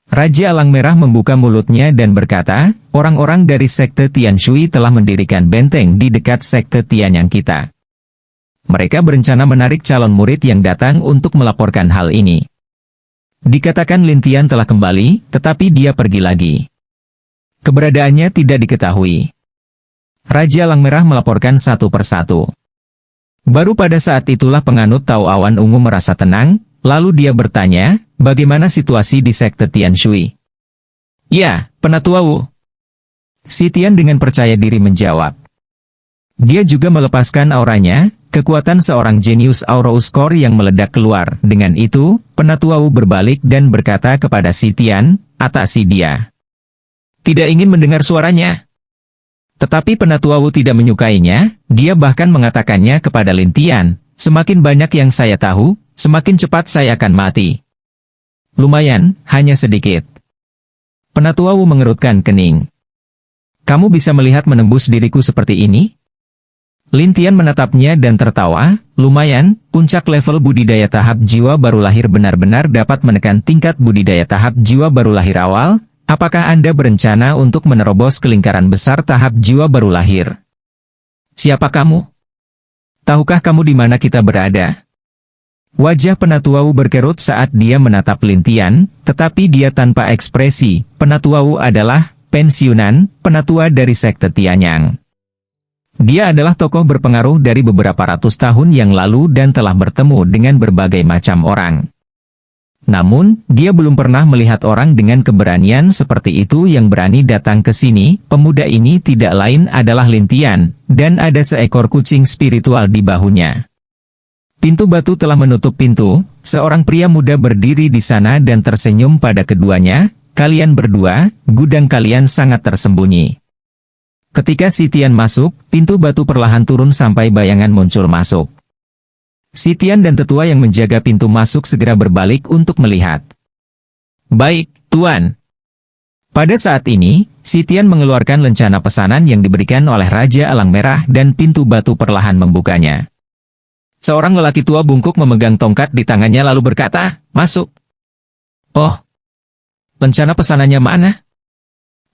Raja Elang Merah membuka mulutnya dan berkata, orang-orang dari sekte Tian Shui telah mendirikan benteng di dekat sekte Tianyang kita. Mereka berencana menarik calon murid yang datang untuk melaporkan hal ini. Dikatakan Lin Tian telah kembali, tetapi dia pergi lagi. Keberadaannya tidak diketahui. Raja Elang Merah melaporkan satu persatu. Baru pada saat itulah penganut Tao Awan Ungu merasa tenang, lalu dia bertanya, bagaimana situasi di sekte Tian Shui? Ya, Penatua Wu. Si Tian dengan percaya diri menjawab. Dia juga melepaskan auranya, kekuatan seorang jenius Aurous Core yang meledak keluar. Dengan itu, Penatua Wu berbalik dan berkata kepada si Tian, atasi dia. Tidak ingin mendengar suaranya. Tetapi Penatua Wu tidak menyukainya, dia bahkan mengatakannya kepada Lin Tian, semakin banyak yang saya tahu, semakin cepat saya akan mati. Lumayan, hanya sedikit. Penatua Wu mengerutkan kening. Kamu bisa melihat menembus diriku seperti ini? Lin Tian menatapnya dan tertawa, lumayan, puncak level budidaya tahap jiwa baru lahir benar-benar dapat menekan tingkat budidaya tahap jiwa baru lahir awal. Apakah Anda berencana untuk menerobos ke lingkaran besar tahap jiwa baru lahir? Siapa kamu? Tahukah kamu di mana kita berada? Wajah Penatua Wu berkerut saat dia menatap Lin Tian, tetapi dia tanpa ekspresi. Penatua Wu adalah pensiunan penatua dari sekte Tianyang. Dia adalah tokoh berpengaruh dari beberapa ratus tahun yang lalu dan telah bertemu dengan berbagai macam orang. Namun, dia belum pernah melihat orang dengan keberanian seperti itu yang berani datang ke sini. Pemuda ini tidak lain adalah Lin Tian, dan ada seekor kucing spiritual di bahunya. Pintu batu telah menutup pintu, seorang pria muda berdiri di sana dan tersenyum pada keduanya, kalian berdua, gudang kalian sangat tersembunyi. Ketika si Tian masuk, pintu batu perlahan turun sampai bayangan muncul masuk. Si Tian dan tetua yang menjaga pintu masuk segera berbalik untuk melihat. Baik, Tuan. Pada saat ini, si Tian mengeluarkan lencana pesanan yang diberikan oleh Raja Elang Merah dan pintu batu perlahan membukanya. Seorang lelaki tua bungkuk memegang tongkat di tangannya lalu berkata, masuk. Oh, lencana pesanannya mana?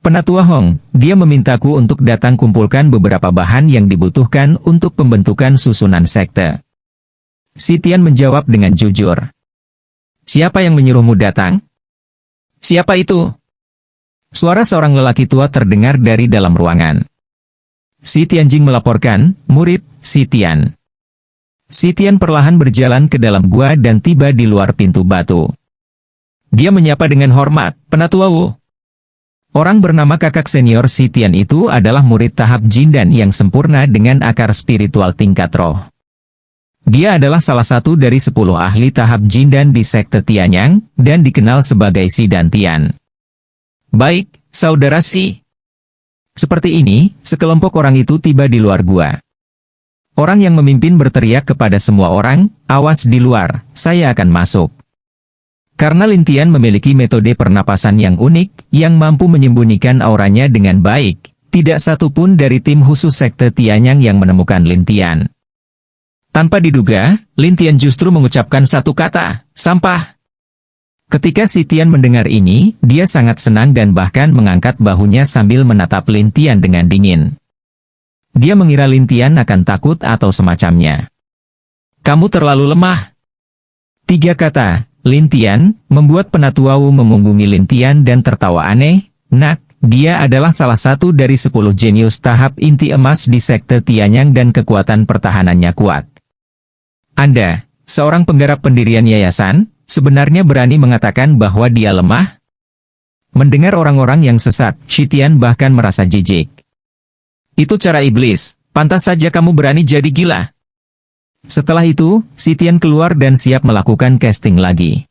Penatua Hong, dia memintaku untuk datang kumpulkan beberapa bahan yang dibutuhkan untuk pembentukan susunan sekte. Si Tian menjawab dengan jujur. Siapa yang menyuruhmu datang? Siapa itu? Suara seorang lelaki tua terdengar dari dalam ruangan. Si Tianjing melaporkan, murid, Si Tian. Si Tian perlahan berjalan ke dalam gua dan tiba di luar pintu batu. Dia menyapa dengan hormat, Penatua Wu. Orang bernama kakak senior Si Tian itu adalah murid tahap Jindan yang sempurna dengan akar spiritual tingkat roh. Dia adalah salah satu dari 10 ahli tahap Jindan di sekte Tianyang, dan dikenal sebagai Si Dan Tian. Baik, saudara Si. Seperti ini, sekelompok orang itu tiba di luar gua. Orang yang memimpin berteriak kepada semua orang, awas di luar, saya akan masuk. Karena Lin Tian memiliki metode pernapasan yang unik, yang mampu menyembunyikan auranya dengan baik, tidak satu pun dari tim khusus sekte Tianyang yang menemukan Lin Tian. Tanpa diduga, Lin Tian justru mengucapkan satu kata, sampah. Ketika Si Tian mendengar ini, dia sangat senang dan bahkan mengangkat bahunya sambil menatap Lin Tian dengan dingin. Dia mengira Lin Tian akan takut atau semacamnya. Kamu terlalu lemah. 3 kata Lin Tian membuat Penatua Wu memunggungi Lin Tian dan tertawa aneh. Nak, dia adalah salah satu dari 10 jenius tahap inti emas di sekte Tianyang dan kekuatan pertahanannya kuat. Anda, seorang penggarap pendirian yayasan, sebenarnya berani mengatakan bahwa dia lemah? Mendengar orang-orang yang sesat, Si Tian bahkan merasa jijik. Itu cara iblis, pantas saja kamu berani jadi gila. Setelah itu, Si Tian keluar dan siap melakukan casting lagi.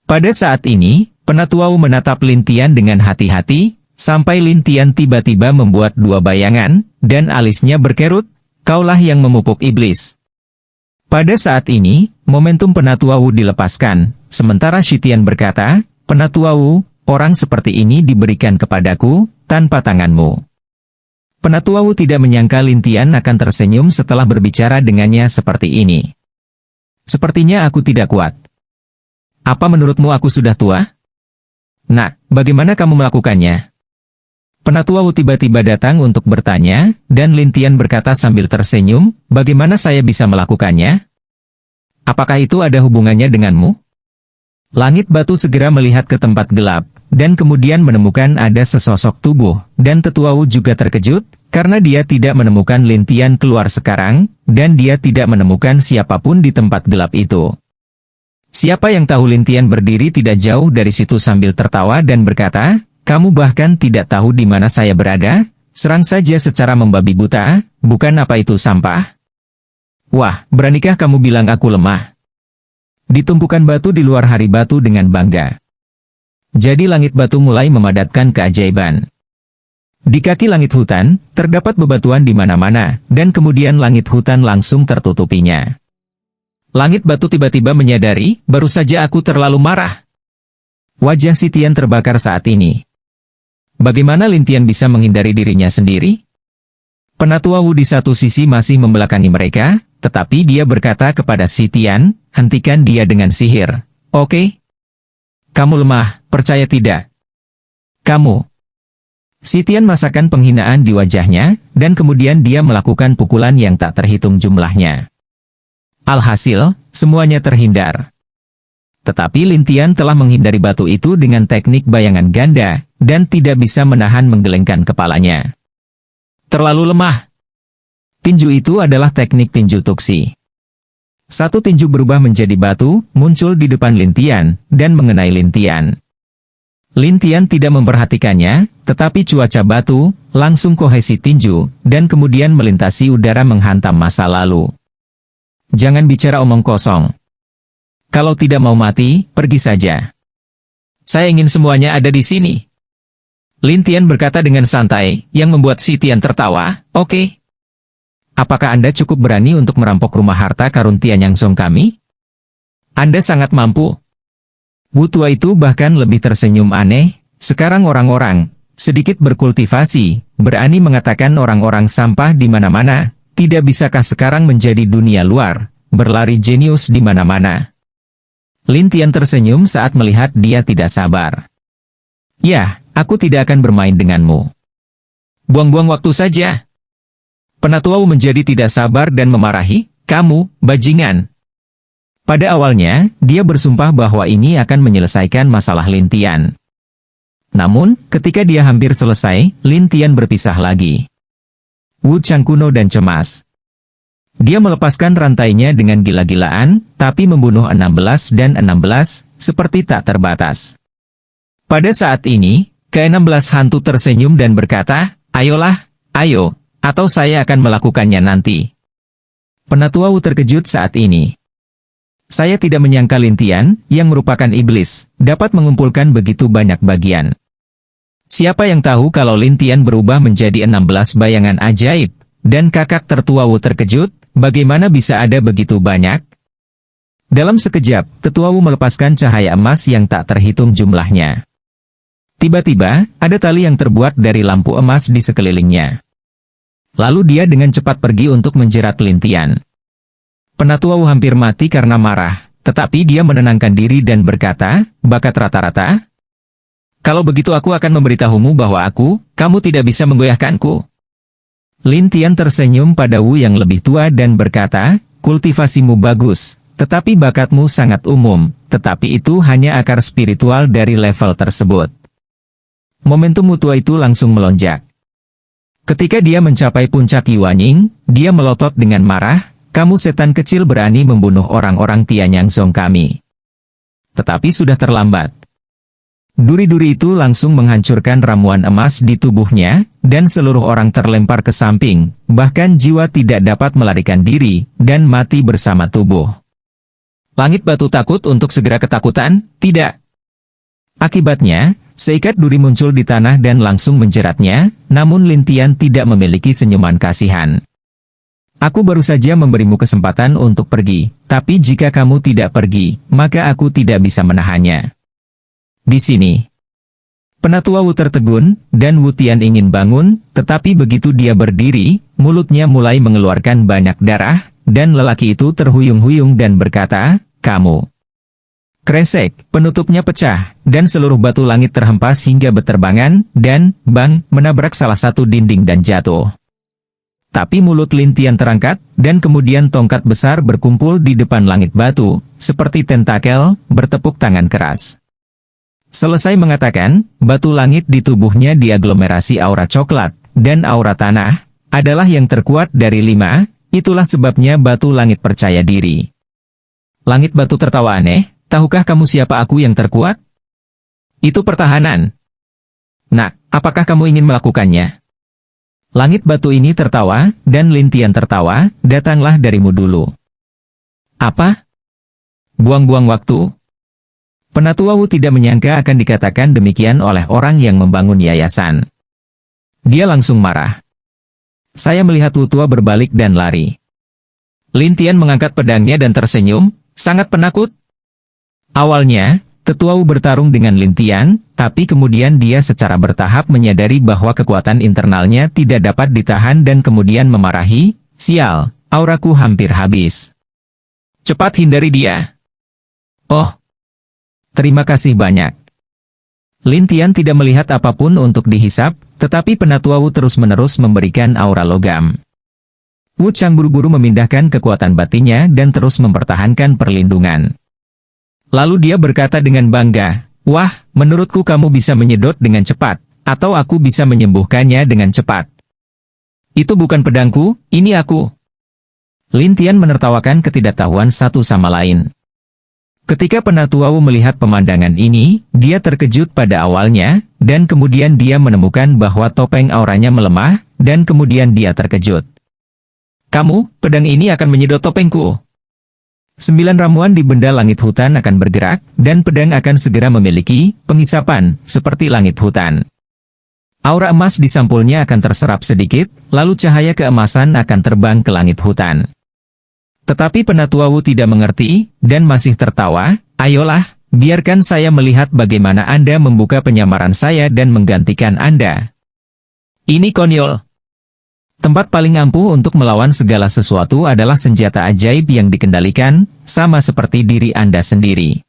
Pada saat ini, Penatua Wu menatap Lin Tian dengan hati-hati, sampai Lin Tian tiba-tiba membuat 2 bayangan, dan alisnya berkerut, kaulah yang memupuk iblis. Pada saat ini, momentum Penatua Wu dilepaskan, sementara Si Tian berkata, Penatua Wu, orang seperti ini diberikan kepadaku, tanpa tanganmu. Penatua Wu tidak menyangka Lin Tian akan tersenyum setelah berbicara dengannya seperti ini. Sepertinya aku tidak kuat. Apa menurutmu aku sudah tua? Nak, bagaimana kamu melakukannya? Penatua Wu tiba-tiba datang untuk bertanya, dan Lin Tian berkata sambil tersenyum, bagaimana saya bisa melakukannya? Apakah itu ada hubungannya denganmu? Langit batu segera melihat ke tempat gelap, dan kemudian menemukan ada sesosok tubuh, dan Tetua Wu juga terkejut, karena dia tidak menemukan Lin Tian keluar sekarang, dan dia tidak menemukan siapapun di tempat gelap itu. Siapa yang tahu Lin Tian berdiri tidak jauh dari situ sambil tertawa dan berkata, kamu bahkan tidak tahu di mana saya berada, serang saja secara membabi buta, bukan apa itu sampah? Wah, beranikah kamu bilang aku lemah? Ditumpukan batu di luar hari batu dengan bangga. Jadi langit batu mulai memadatkan keajaiban. Di kaki langit hutan, terdapat bebatuan di mana-mana, dan kemudian langit hutan langsung tertutupinya. Langit batu tiba-tiba menyadari, baru saja aku terlalu marah. Wajah Si Tian terbakar saat ini. Bagaimana Lin Tian bisa menghindari dirinya sendiri? Penatua Wu di satu sisi masih membelakangi mereka, tetapi dia berkata kepada Si Tian, hentikan dia dengan sihir, oke? Kamu lemah, percaya tidak? Kamu. Si Tian masakan penghinaan di wajahnya, dan kemudian dia melakukan pukulan yang tak terhitung jumlahnya. Alhasil, semuanya terhindar. Tetapi Lin Tian telah menghindari batu itu dengan teknik bayangan ganda, dan tidak bisa menahan menggelengkan kepalanya. Terlalu lemah. Tinju itu adalah teknik tinju tuksi. Satu tinju berubah menjadi batu, muncul di depan Lin Tian, dan mengenai Lin Tian. Lin Tian tidak memperhatikannya, tetapi cuaca batu, langsung kohesi tinju, dan kemudian melintasi udara menghantam masa lalu. Jangan bicara omong kosong. Kalau tidak mau mati, pergi saja. Saya ingin semuanya ada di sini. Lin Tian berkata dengan santai, yang membuat Si Tian tertawa, oke. Apakah Anda cukup berani untuk merampok rumah harta karun Tianyang Song kami? Anda sangat mampu. Wu tua itu bahkan lebih tersenyum aneh, sekarang orang-orang, sedikit berkultivasi, berani mengatakan orang-orang sampah di mana-mana, tidak bisakah sekarang menjadi dunia luar, berlari jenius di mana-mana? Lin Tian tersenyum saat melihat dia tidak sabar. Ya, Aku tidak akan bermain denganmu. Buang-buang waktu saja. Penatua Wu menjadi tidak sabar dan memarahi, kamu, bajingan. Pada awalnya, dia bersumpah bahwa ini akan menyelesaikan masalah Lin Tian. Namun, ketika dia hampir selesai, Lin Tian berpisah lagi. Wu Chang kuno dan cemas. Dia melepaskan rantainya dengan gila-gilaan, tapi membunuh 16 dan 16, seperti tak terbatas. Pada saat ini, ke-16 hantu tersenyum dan berkata, ayolah, ayo, atau saya akan melakukannya nanti. Penatua Wu terkejut saat ini. Saya tidak menyangka Lin Tian, yang merupakan iblis, dapat mengumpulkan begitu banyak bagian. Siapa yang tahu kalau Lin Tian berubah menjadi 16 bayangan ajaib, dan kakak tertua Wu terkejut, bagaimana bisa ada begitu banyak? Dalam sekejap, tetua Wu melepaskan cahaya emas yang tak terhitung jumlahnya. Tiba-tiba, ada tali yang terbuat dari lampu emas di sekelilingnya. Lalu dia dengan cepat pergi untuk menjerat Lin Tian. Penatua Wu hampir mati karena marah, tetapi dia menenangkan diri dan berkata, bakat rata-rata? Kalau begitu aku akan memberitahumu bahwa kamu tidak bisa menggoyahkanku. Lin Tian tersenyum pada Wu yang lebih tua dan berkata, kultivasimu bagus, tetapi bakatmu sangat umum, tetapi itu hanya akar spiritual dari level tersebut. Momentum mutua itu langsung melonjak. Ketika dia mencapai puncak Yuanying, dia melotot dengan marah, kamu setan kecil berani membunuh orang-orang Tianyang Zong kami. Tetapi sudah terlambat. Duri-duri itu langsung menghancurkan ramuan emas di tubuhnya, dan seluruh orang terlempar ke samping, bahkan jiwa tidak dapat melarikan diri, dan mati bersama tubuh. Langit batu takut untuk segera ketakutan? Tidak. Akibatnya, seikat duri muncul di tanah dan langsung menjeratnya, namun Lin Tian tidak memiliki senyuman kasihan. Aku baru saja memberimu kesempatan untuk pergi, tapi jika kamu tidak pergi, maka aku tidak bisa menahannya. Di sini. Penatua Wu tertegun, dan Wu Tian ingin bangun, tetapi begitu dia berdiri, mulutnya mulai mengeluarkan banyak darah, dan lelaki itu terhuyung-huyung dan berkata, kamu. Kresek, penutupnya pecah, dan seluruh batu langit terhempas hingga beterbangan, dan, bang, menabrak salah satu dinding dan jatuh. Tapi mulut Lin Tian terangkat, dan kemudian tongkat besar berkumpul di depan langit batu, seperti tentakel, bertepuk tangan keras. Selesai mengatakan, batu langit di tubuhnya diaglomerasi aura coklat, dan aura tanah, adalah yang terkuat dari 5, itulah sebabnya batu langit percaya diri. Langit batu tertawa aneh, tahukah kamu siapa aku yang terkuat? Itu pertahanan. Nak, apakah kamu ingin melakukannya? Langit batu ini tertawa, dan Lin Tian tertawa, datanglah darimu dulu. Apa? Buang-buang waktu? Penatua Wu tidak menyangka akan dikatakan demikian oleh orang yang membangun yayasan. Dia langsung marah. Saya melihat Wu tua berbalik dan lari. Lin Tian mengangkat pedangnya dan tersenyum, sangat penakut. Awalnya, tetua Wu bertarung dengan Lin Tian, tapi kemudian dia secara bertahap menyadari bahwa kekuatan internalnya tidak dapat ditahan dan kemudian memarahi, sial, auraku hampir habis. Cepat hindari dia. Oh. Terima kasih banyak. Lin Tian tidak melihat apapun untuk dihisap, tetapi Penatua Wu terus-menerus memberikan aura logam. Wu Chang buru-buru memindahkan kekuatan batinnya dan terus mempertahankan perlindungan. Lalu dia berkata dengan bangga, wah, menurutku kamu bisa menyedot dengan cepat, atau aku bisa menyembuhkannya dengan cepat. Itu bukan pedangku, ini aku. Lin Tian menertawakan ketidaktahuan satu sama lain. Ketika Penatua Wu melihat pemandangan ini, dia terkejut pada awalnya, dan kemudian dia menemukan bahwa topeng auranya melemah, dan kemudian dia terkejut. Kamu, pedang ini akan menyedot topengku. 9 ramuan di benda langit hutan akan bergerak, dan pedang akan segera memiliki pengisapan, seperti langit hutan. Aura emas di sampulnya akan terserap sedikit, lalu cahaya keemasan akan terbang ke langit hutan. Tetapi Penatua Wu tidak mengerti, dan masih tertawa, ayolah, biarkan saya melihat bagaimana Anda membuka penyamaran saya dan menggantikan Anda. Ini konyol. Tempat paling ampuh untuk melawan segala sesuatu adalah senjata ajaib yang dikendalikan, sama seperti diri Anda sendiri.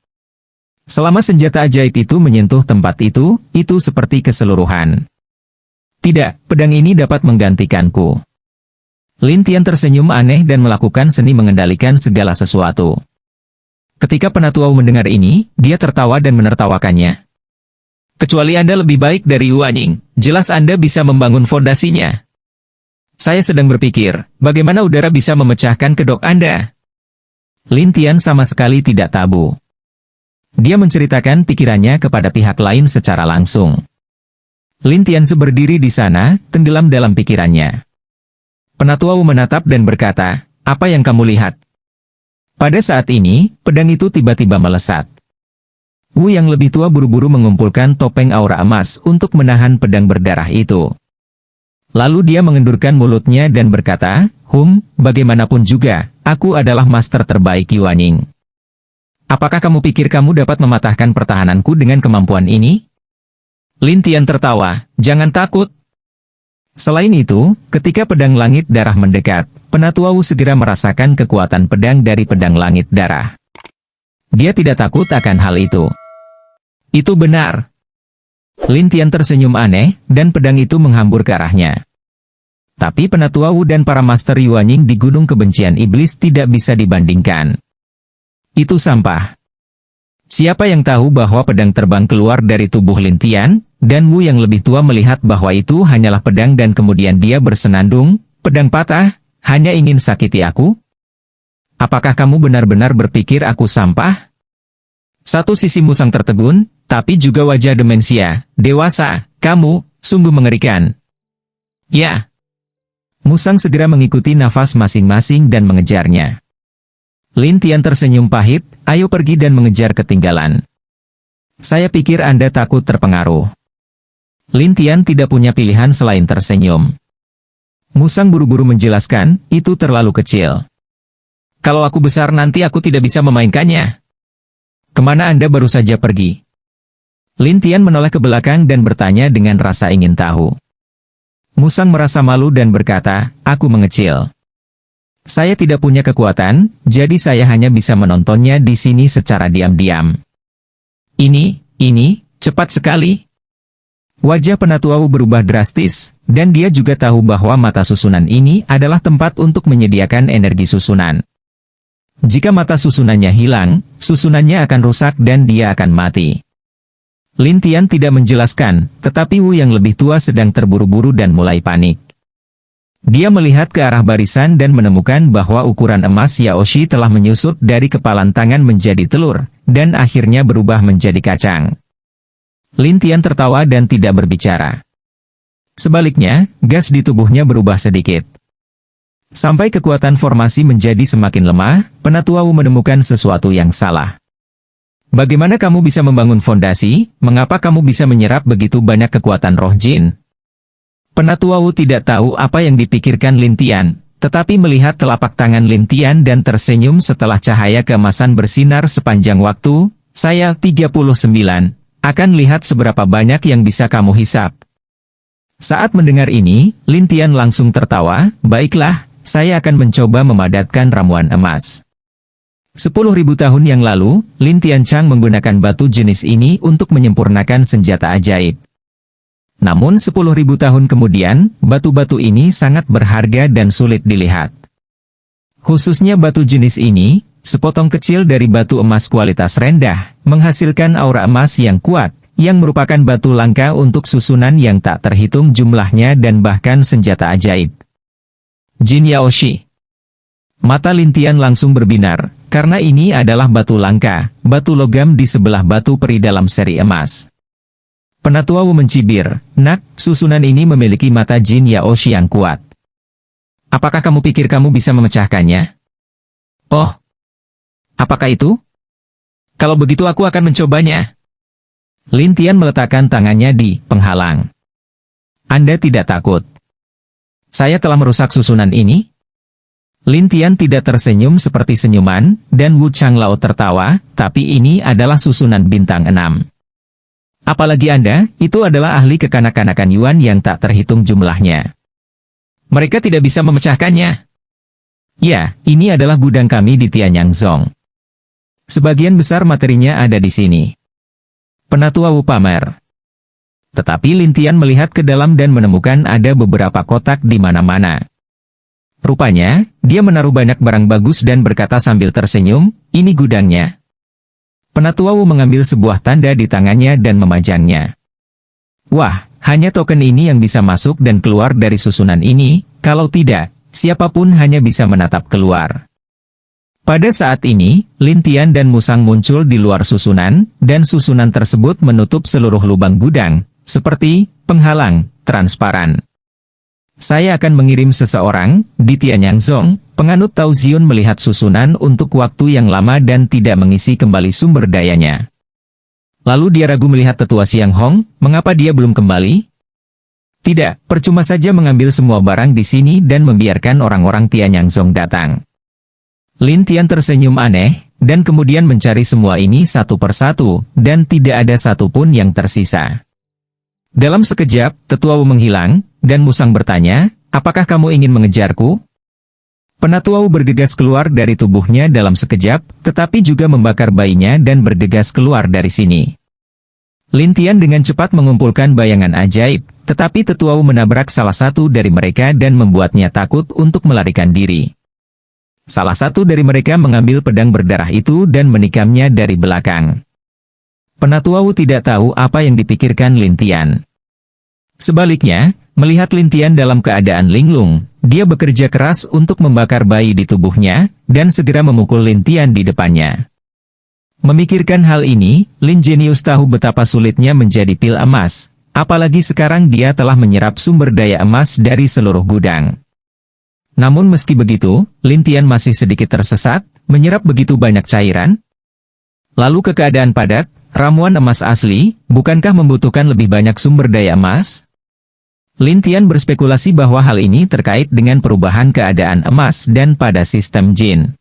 Selama senjata ajaib itu menyentuh tempat itu seperti keseluruhan. Tidak, pedang ini dapat menggantikanku. Lin Tian tersenyum aneh dan melakukan seni mengendalikan segala sesuatu. Ketika Penatua Wu mendengar ini, dia tertawa dan menertawakannya. Kecuali Anda lebih baik dari Yuanying, jelas Anda bisa membangun fondasinya. Saya sedang berpikir, bagaimana udara bisa memecahkan kedok Anda? Lin Tian sama sekali tidak tabu. Dia menceritakan pikirannya kepada pihak lain secara langsung. Lin Tian berdiri di sana, tenggelam dalam pikirannya. Penatua Wu menatap dan berkata, apa yang kamu lihat? Pada saat ini, pedang itu tiba-tiba melesat. Wu yang lebih tua buru-buru mengumpulkan topeng aura emas untuk menahan pedang berdarah itu. Lalu dia mengendurkan mulutnya dan berkata, bagaimanapun juga, aku adalah master terbaik Yuanying. Apakah kamu pikir kamu dapat mematahkan pertahananku dengan kemampuan ini? Lin Tian tertawa, jangan takut. Selain itu, ketika pedang langit darah mendekat, Penatua Wu segera merasakan kekuatan pedang dari pedang langit darah. Dia tidak takut akan hal itu. Itu benar. Lin Tian tersenyum aneh, dan pedang itu menghambur ke arahnya. Tapi Penatua Wu dan para Master Yuanying di Gunung Kebencian Iblis tidak bisa dibandingkan. Itu sampah. Siapa yang tahu bahwa pedang terbang keluar dari tubuh Lin Tian, dan Wu yang lebih tua melihat bahwa itu hanyalah pedang dan kemudian dia bersenandung, pedang patah, hanya ingin sakiti aku? Apakah kamu benar-benar berpikir aku sampah? Satu sisi Musang tertegun, tapi juga wajah demensia, dewasa, kamu, sungguh mengerikan. Ya. Musang segera mengikuti nafas masing-masing dan mengejarnya. Lin Tian tersenyum pahit, ayo pergi dan mengejar ketinggalan. Saya pikir Anda takut terpengaruh. Lin Tian tidak punya pilihan selain tersenyum. Musang buru-buru menjelaskan, itu terlalu kecil. Kalau aku besar nanti aku tidak bisa memainkannya. Kemana Anda baru saja pergi? Lin Tian menoleh ke belakang dan bertanya dengan rasa ingin tahu. Musang merasa malu dan berkata, aku mengecil. Saya tidak punya kekuatan, jadi saya hanya bisa menontonnya di sini secara diam-diam. Ini, cepat sekali. Wajah Penatua Wu berubah drastis, dan dia juga tahu bahwa mata susunan ini adalah tempat untuk menyediakan energi susunan. Jika mata susunannya hilang, susunannya akan rusak dan dia akan mati. Lin Tian tidak menjelaskan, tetapi Wu yang lebih tua sedang terburu-buru dan mulai panik. Dia melihat ke arah barisan dan menemukan bahwa ukuran emas Yaoshi telah menyusut dari kepalan tangan menjadi telur, dan akhirnya berubah menjadi kacang. Lin Tian tertawa dan tidak berbicara. Sebaliknya, gas di tubuhnya berubah sedikit. Sampai kekuatan formasi menjadi semakin lemah, Penatua Wu menemukan sesuatu yang salah. Bagaimana kamu bisa membangun fondasi? Mengapa kamu bisa menyerap begitu banyak kekuatan roh jin? Penatua Wu tidak tahu apa yang dipikirkan Lin Tian, tetapi melihat telapak tangan Lin Tian dan tersenyum setelah cahaya keemasan bersinar sepanjang waktu, saya 39, akan lihat seberapa banyak yang bisa kamu hisap. Saat mendengar ini, Lin Tian langsung tertawa, baiklah, saya akan mencoba memadatkan ramuan emas. 10.000 tahun yang lalu, Lin Tian Chang menggunakan batu jenis ini untuk menyempurnakan senjata ajaib. Namun 10.000 tahun kemudian, batu-batu ini sangat berharga dan sulit dilihat. Khususnya batu jenis ini, sepotong kecil dari batu emas kualitas rendah, menghasilkan aura emas yang kuat, yang merupakan batu langka untuk susunan yang tak terhitung jumlahnya dan bahkan senjata ajaib. Jin Yaoshi. Mata Lin Tian langsung berbinar, karena ini adalah batu langka, batu logam di sebelah batu peri dalam seri emas. Penatua Wu mencibir, nak, susunan ini memiliki mata Jin Yaoshi yang kuat. Apakah kamu pikir kamu bisa memecahkannya? Oh, apakah itu? Kalau begitu aku akan mencobanya. Lin Tian meletakkan tangannya di penghalang. Anda tidak takut? Saya telah merusak susunan ini? Lin Tian tidak tersenyum seperti senyuman, dan Wu Changlao tertawa, tapi ini adalah susunan bintang 6. Apalagi Anda, itu adalah ahli kekanak-kanakan Yuan yang tak terhitung jumlahnya. Mereka tidak bisa memecahkannya. Ya, ini adalah gudang kami di Tianyang Zong. Sebagian besar materinya ada di sini. Penatua Wu pamer. Tetapi Lin Tian melihat ke dalam dan menemukan ada beberapa kotak di mana-mana. Rupanya, dia menaruh banyak barang bagus dan berkata sambil tersenyum, "Ini gudangnya." Penatua Wu mengambil sebuah tanda di tangannya dan memajangnya. "Wah, hanya token ini yang bisa masuk dan keluar dari susunan ini, kalau tidak, siapapun hanya bisa menatap keluar." Pada saat ini, Lin Tian dan Musang muncul di luar susunan, dan susunan tersebut menutup seluruh lubang gudang, seperti penghalang transparan. "Saya akan mengirim seseorang," di Tianyangzong, penganut Tao Ziun melihat susunan untuk waktu yang lama dan tidak mengisi kembali sumber dayanya. Lalu dia ragu melihat tetua Xiang Hong, mengapa dia belum kembali? Tidak, percuma saja mengambil semua barang di sini dan membiarkan orang-orang Tianyangzong datang. Lin Tian tersenyum aneh, dan kemudian mencari semua ini satu persatu, dan tidak ada satupun yang tersisa. Dalam sekejap, tetua Wu menghilang, dan Musang bertanya, "Apakah kamu ingin mengejarku?" Penatua Wu bergegas keluar dari tubuhnya dalam sekejap, tetapi juga membakar bayinya dan bergegas keluar dari sini. Lin Tian dengan cepat mengumpulkan bayangan ajaib, tetapi tetua Wu menabrak salah satu dari mereka dan membuatnya takut untuk melarikan diri. Salah satu dari mereka mengambil pedang berdarah itu dan menikamnya dari belakang. Penatua Wu tidak tahu apa yang dipikirkan Lin Tian. Sebaliknya, melihat Lin Tian dalam keadaan linglung, dia bekerja keras untuk membakar bayi di tubuhnya, dan segera memukul Lin Tian di depannya. Memikirkan hal ini, Lin Genius tahu betapa sulitnya menjadi pil emas, apalagi sekarang dia telah menyerap sumber daya emas dari seluruh gudang. Namun meski begitu, Lin Tian masih sedikit tersesat, menyerap begitu banyak cairan. Lalu ke keadaan padat, ramuan emas asli, bukankah membutuhkan lebih banyak sumber daya emas? Lin Tian berspekulasi bahwa hal ini terkait dengan perubahan keadaan emas dan pada sistem jin.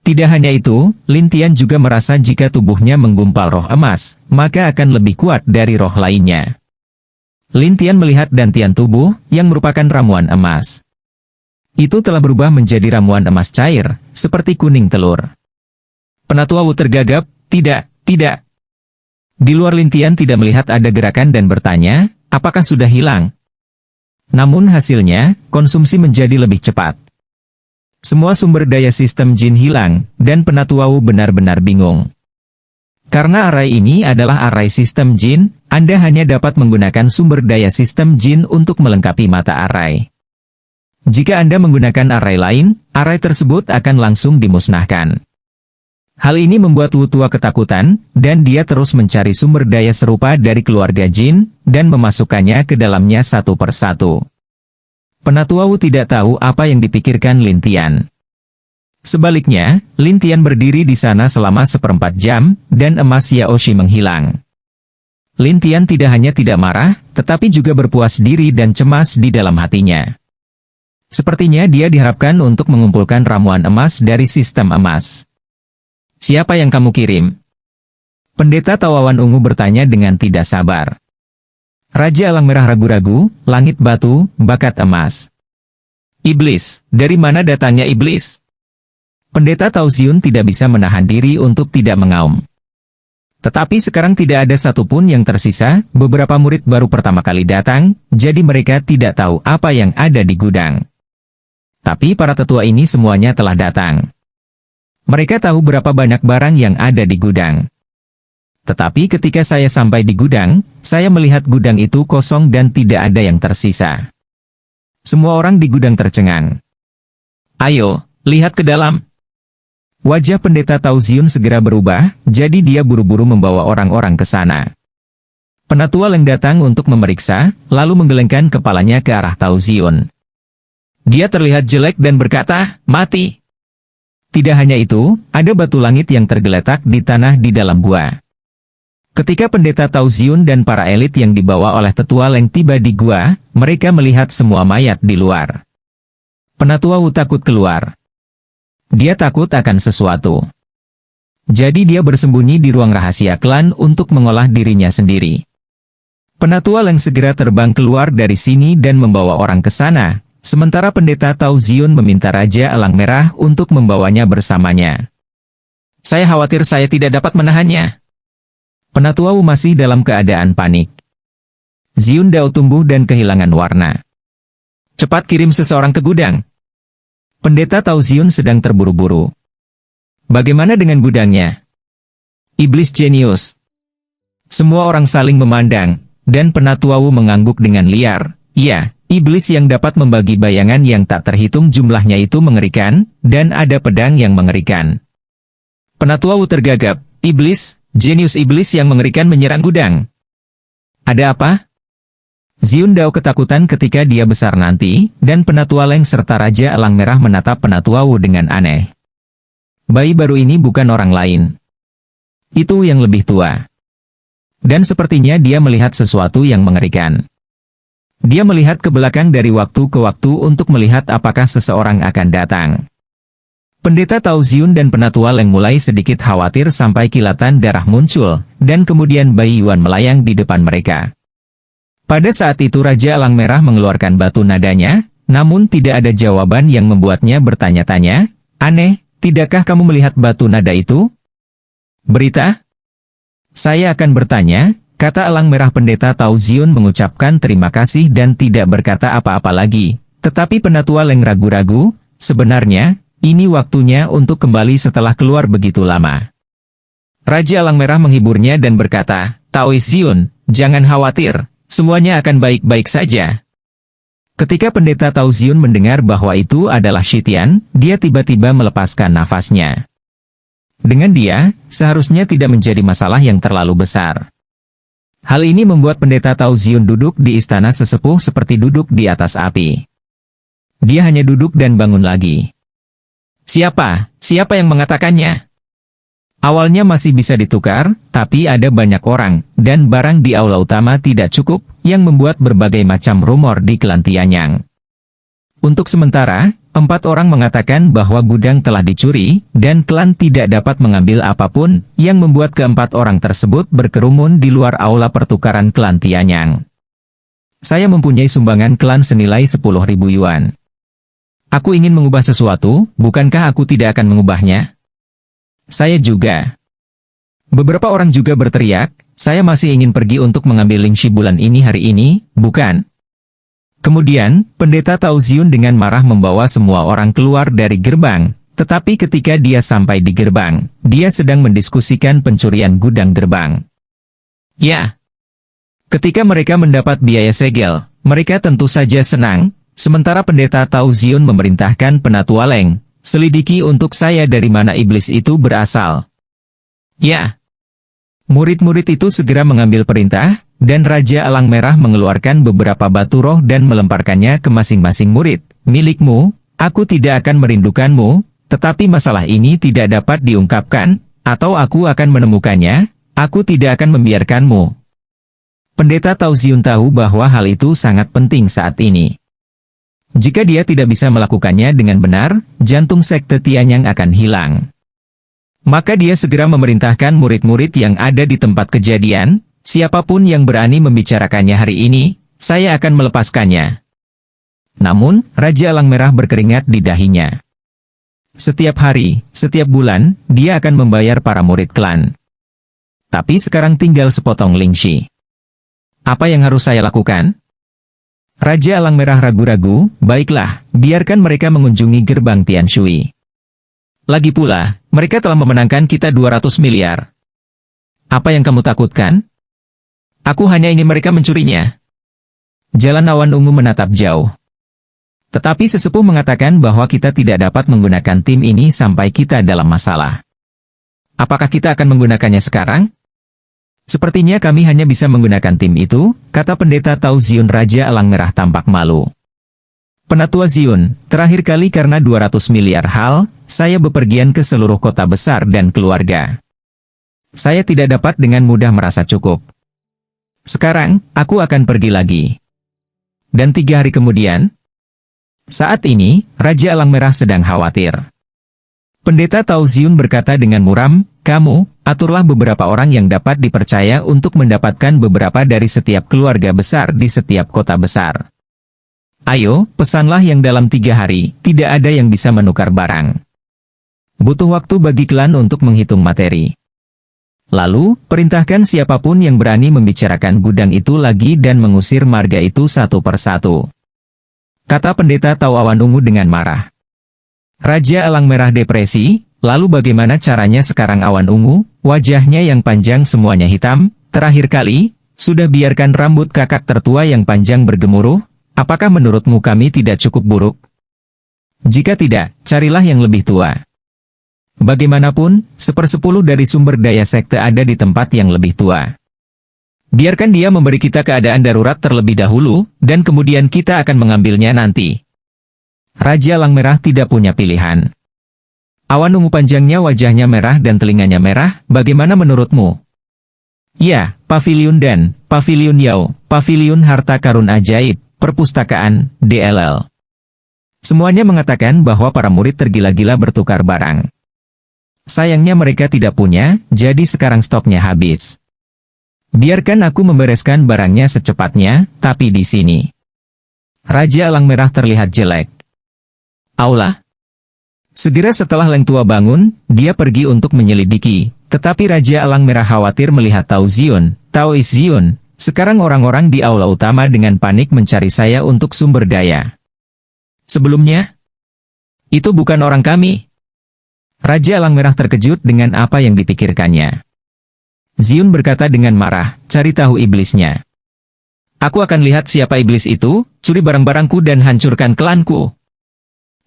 Tidak hanya itu, Lin Tian juga merasa jika tubuhnya menggumpal roh emas, maka akan lebih kuat dari roh lainnya. Lin Tian melihat dantian tubuh, yang merupakan ramuan emas. Itu telah berubah menjadi ramuan emas cair, seperti kuning telur. Penatua Wu tergagap, tidak. Di luar Lin Tian tidak melihat ada gerakan dan bertanya, apakah sudah hilang? Namun hasilnya, konsumsi menjadi lebih cepat. Semua sumber daya sistem jin hilang, dan Penatua Wu benar-benar bingung. Karena arai ini adalah arai sistem jin, Anda hanya dapat menggunakan sumber daya sistem jin untuk melengkapi mata arai. Jika Anda menggunakan arai lain, arai tersebut akan langsung dimusnahkan. Hal ini membuat Wu tua ketakutan, dan dia terus mencari sumber daya serupa dari keluarga jin, dan memasukkannya ke dalamnya satu persatu. Penatua Wu tidak tahu apa yang dipikirkan Lin Tian. Sebaliknya, Lin Tian berdiri di sana selama 1/4 jam, dan emas Yaoshi menghilang. Lin Tian tidak hanya tidak marah, tetapi juga berpuas diri dan cemas di dalam hatinya. Sepertinya dia diharapkan untuk mengumpulkan ramuan emas dari sistem emas. "Siapa yang kamu kirim?" Pendeta Tawawan Ungu bertanya dengan tidak sabar. "Raja Elang Merah ragu-ragu, langit batu, bakat emas." "Iblis, dari mana datangnya iblis?" Pendeta Tao Ziun tidak bisa menahan diri untuk tidak mengaum. Tetapi sekarang tidak ada satupun yang tersisa, beberapa murid baru pertama kali datang, jadi mereka tidak tahu apa yang ada di gudang. Tapi para tetua ini semuanya telah datang. Mereka tahu berapa banyak barang yang ada di gudang. Tetapi ketika saya sampai di gudang, saya melihat gudang itu kosong dan tidak ada yang tersisa. Semua orang di gudang tercengang. "Ayo, lihat ke dalam." Wajah pendeta Tao Ziun segera berubah, jadi dia buru-buru membawa orang-orang ke sana. Penatua Leng datang untuk memeriksa, lalu menggelengkan kepalanya ke arah Tao Ziun. Dia terlihat jelek dan berkata, "Mati." Tidak hanya itu, ada batu langit yang tergeletak di tanah di dalam gua. Ketika pendeta Tao Ziun dan para elit yang dibawa oleh tetua Leng tiba di gua, mereka melihat semua mayat di luar. Penatua Wu takut keluar. Dia takut akan sesuatu. Jadi dia bersembunyi di ruang rahasia klan untuk mengolah dirinya sendiri. Penatua Leng segera terbang keluar dari sini dan membawa orang ke sana. Sementara pendeta Tao Ziun meminta Raja Elang Merah untuk membawanya bersamanya. "Saya khawatir saya tidak dapat menahannya." Penatua Wu masih dalam keadaan panik. Xiun Dao tumbuh dan kehilangan warna. Cepat kirim seseorang ke gudang. Pendeta Tao Xiun sedang terburu-buru. Bagaimana dengan gudangnya? Iblis jenius. Semua orang saling memandang, dan Penatua Wu mengangguk dengan liar. Ya, iblis yang dapat membagi bayangan yang tak terhitung jumlahnya itu mengerikan, dan ada pedang yang mengerikan. Penatua Wu tergagap. Iblis, jenius iblis yang mengerikan menyerang gudang. Ada apa? Xiun Dao ketakutan ketika dia besar nanti, dan Penatua Leng serta Raja Elang Merah menatap Penatua Wu dengan aneh. Bayi baru ini bukan orang lain. Itu yang lebih tua. Dan sepertinya dia melihat sesuatu yang mengerikan. Dia melihat ke belakang dari waktu ke waktu untuk melihat apakah seseorang akan datang. Pendeta Tao Xiun dan Penatua Leng mulai sedikit khawatir sampai kilatan darah muncul, dan kemudian bayi Yuan melayang di depan mereka. Pada saat itu Raja Elang Merah mengeluarkan batu nadanya, namun tidak ada jawaban yang membuatnya bertanya-tanya. Aneh, tidakkah kamu melihat batu nada itu? Berita? Saya akan bertanya, kata Elang Merah. Pendeta Tao Xiun mengucapkan terima kasih dan tidak berkata apa-apa lagi. Tetapi Penatua Leng ragu-ragu, sebenarnya, ini waktunya untuk kembali setelah keluar begitu lama. Raja Elang Merah menghiburnya dan berkata, Tao Xiun, jangan khawatir. Semuanya akan baik-baik saja. Ketika Pendeta Tao Xiun mendengar bahwa itu adalah Shitian, dia tiba-tiba melepaskan nafasnya. Dengan dia, seharusnya tidak menjadi masalah yang terlalu besar. Hal ini membuat Pendeta Tao Xiun duduk di istana sesepuh seperti duduk di atas api. Dia hanya duduk dan bangun lagi. Siapa? Siapa yang mengatakannya? Awalnya masih bisa ditukar, tapi ada banyak orang, dan barang di aula utama tidak cukup, yang membuat berbagai macam rumor di klan Tianyang. Untuk sementara, 4 orang mengatakan bahwa gudang telah dicuri, dan klan tidak dapat mengambil apapun, yang membuat keempat orang tersebut berkerumun di luar aula pertukaran klan Tianyang. Saya mempunyai sumbangan klan senilai 10.000 yuan. Aku ingin mengubah sesuatu, bukankah aku tidak akan mengubahnya? Saya juga. Beberapa orang juga berteriak, saya masih ingin pergi untuk mengambil lingshi bulan ini hari ini, bukan? Kemudian, Pendeta Tao Xiun dengan marah membawa semua orang keluar dari gerbang, tetapi ketika dia sampai di gerbang, dia sedang mendiskusikan pencurian gudang gerbang. Ya. Ketika mereka mendapat biaya segel, mereka tentu saja senang, sementara Pendeta Tao Xiun memerintahkan Penatua Leng, selidiki untuk saya dari mana iblis itu berasal. Ya. Murid-murid itu segera mengambil perintah, dan Raja Elang Merah mengeluarkan beberapa batu roh dan melemparkannya ke masing-masing murid. Milikmu, aku tidak akan merindukanmu, tetapi masalah ini tidak dapat diungkapkan, atau aku akan menemukannya, aku tidak akan membiarkanmu. Pendeta Tao Xiun tahu bahwa hal itu sangat penting saat ini. Jika dia tidak bisa melakukannya dengan benar, jantung sekte Tianyang akan hilang. Maka dia segera memerintahkan murid-murid yang ada di tempat kejadian, siapapun yang berani membicarakannya hari ini, saya akan melepaskannya. Namun, Raja Elang Merah berkeringat di dahinya. Setiap hari, setiap bulan, dia akan membayar para murid klan. Tapi sekarang tinggal sepotong lingshi. Apa yang harus saya lakukan? Raja Elang Merah ragu-ragu, baiklah, biarkan mereka mengunjungi gerbang Tianshui. Lagi pula, mereka telah memenangkan kita 200 miliar. Apa yang kamu takutkan? Aku hanya ingin mereka mencurinya. Jalan Awan Ungu menatap jauh. Tetapi sesepuh mengatakan bahwa kita tidak dapat menggunakan tim ini sampai kita dalam masalah. Apakah kita akan menggunakannya sekarang? Sepertinya kami hanya bisa menggunakan tim itu, kata Pendeta Tao Xiun. Raja Elang Merah tampak malu. Penatua Xiun, terakhir kali karena 200 miliar hal, saya bepergian ke seluruh kota besar dan keluarga. Saya tidak dapat dengan mudah merasa cukup. Sekarang, aku akan pergi lagi. Dan 3 hari kemudian, saat ini, Raja Elang Merah sedang khawatir. Pendeta Tao Xiun berkata dengan muram, kamu, aturlah beberapa orang yang dapat dipercaya untuk mendapatkan beberapa dari setiap keluarga besar di setiap kota besar. Ayo, pesanlah yang dalam 3 hari, tidak ada yang bisa menukar barang. Butuh waktu bagi klan untuk menghitung materi. Lalu, perintahkan siapapun yang berani membicarakan gudang itu lagi dan mengusir marga itu satu persatu. Kata pendeta Tau Awan Ungu dengan marah. Raja Elang Merah depresi, lalu bagaimana caranya sekarang Awan Ungu? Wajahnya yang panjang semuanya hitam. Terakhir kali, sudah biarkan rambut kakak tertua yang panjang bergemuruh? Apakah menurutmu kami tidak cukup buruk? Jika tidak, carilah yang lebih tua. Bagaimanapun, 1/10 dari sumber daya sekte ada di tempat yang lebih tua. Biarkan dia memberi kita keadaan darurat terlebih dahulu, dan kemudian kita akan mengambilnya nanti. Raja Elang Merah tidak punya pilihan. Awan Ungu panjangnya wajahnya merah dan telinganya merah, bagaimana menurutmu? Ya, Paviliun Dan, Paviliun Yao, Paviliun Harta Karun Ajaib, Perpustakaan, DLL. Semuanya mengatakan bahwa para murid tergila-gila bertukar barang. Sayangnya mereka tidak punya, jadi sekarang stoknya habis. Biarkan aku membereskan barangnya secepatnya, tapi di sini. Raja Elang Merah terlihat jelek. Aula. Segera setelah Leng Tua bangun, dia pergi untuk menyelidiki, tetapi Raja Elang Merah khawatir melihat Tao Is Zion. Sekarang orang-orang di aula utama dengan panik mencari saya untuk sumber daya. Sebelumnya, itu bukan orang kami. Raja Elang Merah terkejut dengan apa yang dipikirkannya. Zion berkata dengan marah, cari tahu iblisnya. Aku akan lihat siapa iblis itu, curi barang-barangku dan hancurkan klanku.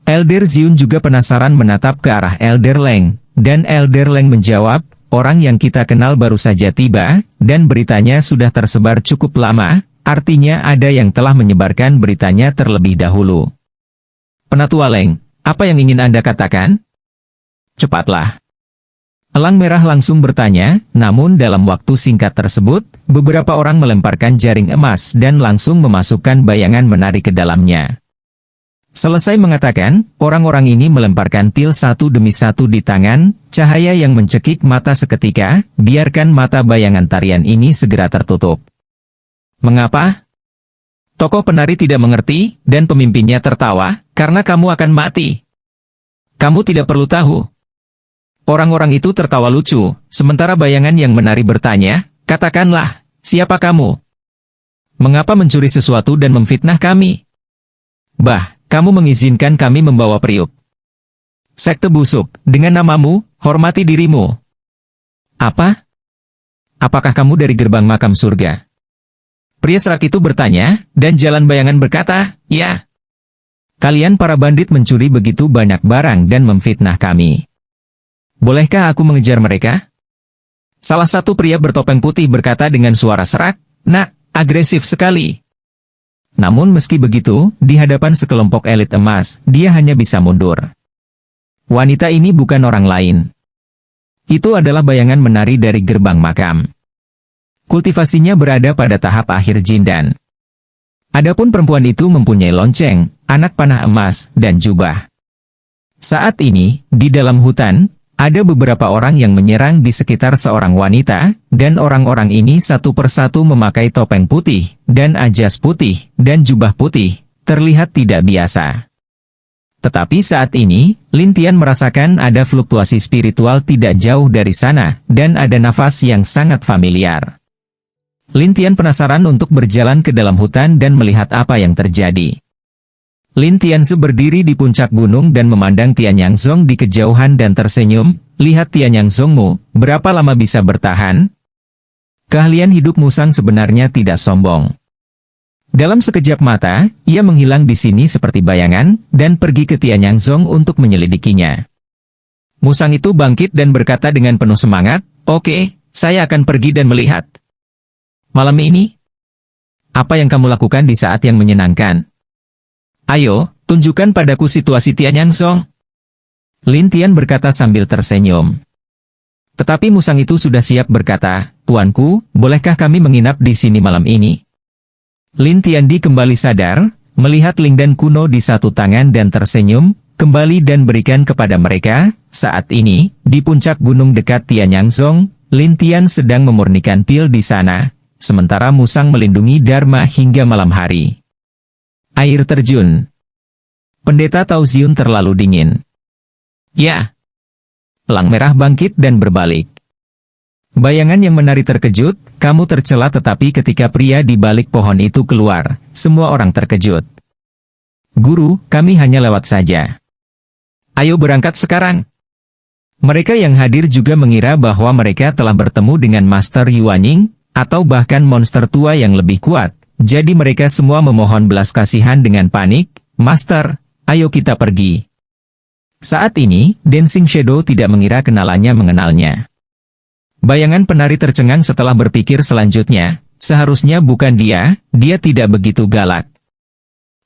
Elder Zion juga penasaran menatap ke arah Elder Leng, dan Elder Leng menjawab, orang yang kita kenal baru saja tiba, dan beritanya sudah tersebar cukup lama, artinya ada yang telah menyebarkan beritanya terlebih dahulu. Penatua Leng, apa yang ingin Anda katakan? Cepatlah. Elang Merah langsung bertanya, namun dalam waktu singkat tersebut, beberapa orang melemparkan jaring emas dan langsung memasukkan bayangan menari ke dalamnya. Selesai mengatakan, orang-orang ini melemparkan pil satu demi satu di tangan, cahaya yang mencekik mata seketika, biarkan mata bayangan tarian ini segera tertutup. Mengapa? Tokoh penari tidak mengerti, dan pemimpinnya tertawa, karena kamu akan mati. Kamu tidak perlu tahu. Orang-orang itu tertawa lucu, sementara bayangan yang menari bertanya, katakanlah, siapa kamu? Mengapa mencuri sesuatu dan memfitnah kami? Bah, kamu mengizinkan kami membawa periuk. Sekte busuk, dengan namamu, hormati dirimu. Apa? Apakah kamu dari gerbang makam surga? Pria serak itu bertanya, dan jalan bayangan berkata, ya. Kalian para bandit mencuri begitu banyak barang dan memfitnah kami. Bolehkah aku mengejar mereka? Salah satu pria bertopeng putih berkata dengan suara serak, nak, agresif sekali. Namun meski begitu, di hadapan sekelompok elit emas, dia hanya bisa mundur. Wanita ini bukan orang lain. Itu adalah bayangan menari dari gerbang makam. Kultivasinya berada pada tahap akhir jindan. Adapun perempuan itu mempunyai lonceng, anak panah emas, dan jubah. Saat ini, di dalam hutan, ada beberapa orang yang menyerang di sekitar seorang wanita, dan orang-orang ini satu persatu memakai topeng putih, dan ajas putih, dan jubah putih, terlihat tidak biasa. Tetapi saat ini, Lin Tian merasakan ada fluktuasi spiritual tidak jauh dari sana, dan ada nafas yang sangat familiar. Lin Tian penasaran untuk berjalan ke dalam hutan dan melihat apa yang terjadi. Lin Tianze berdiri di puncak gunung dan memandang Tianyang Zong di kejauhan dan tersenyum, lihat Tianyang Zongmu, berapa lama bisa bertahan? Keahlian hidup musang sebenarnya tidak sombong. Dalam sekejap mata, ia menghilang di sini seperti bayangan, dan pergi ke Tianyang Zong untuk menyelidikinya. Musang itu bangkit dan berkata dengan penuh semangat, oke, saya akan pergi dan melihat. Malam ini, apa yang kamu lakukan di saat yang menyenangkan? Ayo, tunjukkan padaku situasi Tianyang Zong. Lin Tian berkata sambil tersenyum. Tetapi musang itu sudah siap berkata, Tuanku, bolehkah kami menginap di sini malam ini? Lin Tiandi kembali sadar, melihat lingdan kuno di satu tangan dan tersenyum, kembali dan berikan kepada mereka. Saat ini, di puncak gunung dekat Tianyang Zong, Lin Tian sedang memurnikan pil di sana, sementara musang melindungi Dharma hingga malam hari. Air terjun. Pendeta Tao Ziun terlalu dingin. Ya. Elang Merah bangkit dan berbalik. Bayangan yang menari terkejut, kamu tercela tetapi ketika pria di balik pohon itu keluar, semua orang terkejut. Guru, kami hanya lewat saja. Ayo berangkat sekarang. Mereka yang hadir juga mengira bahwa mereka telah bertemu dengan Master Yuanying, atau bahkan monster tua yang lebih kuat. Jadi mereka semua memohon belas kasihan dengan panik, Master, ayo kita pergi. Saat ini, Dancing Shadow tidak mengira kenalannya mengenalnya. Bayangan penari tercengang setelah berpikir selanjutnya, seharusnya bukan dia tidak begitu galak.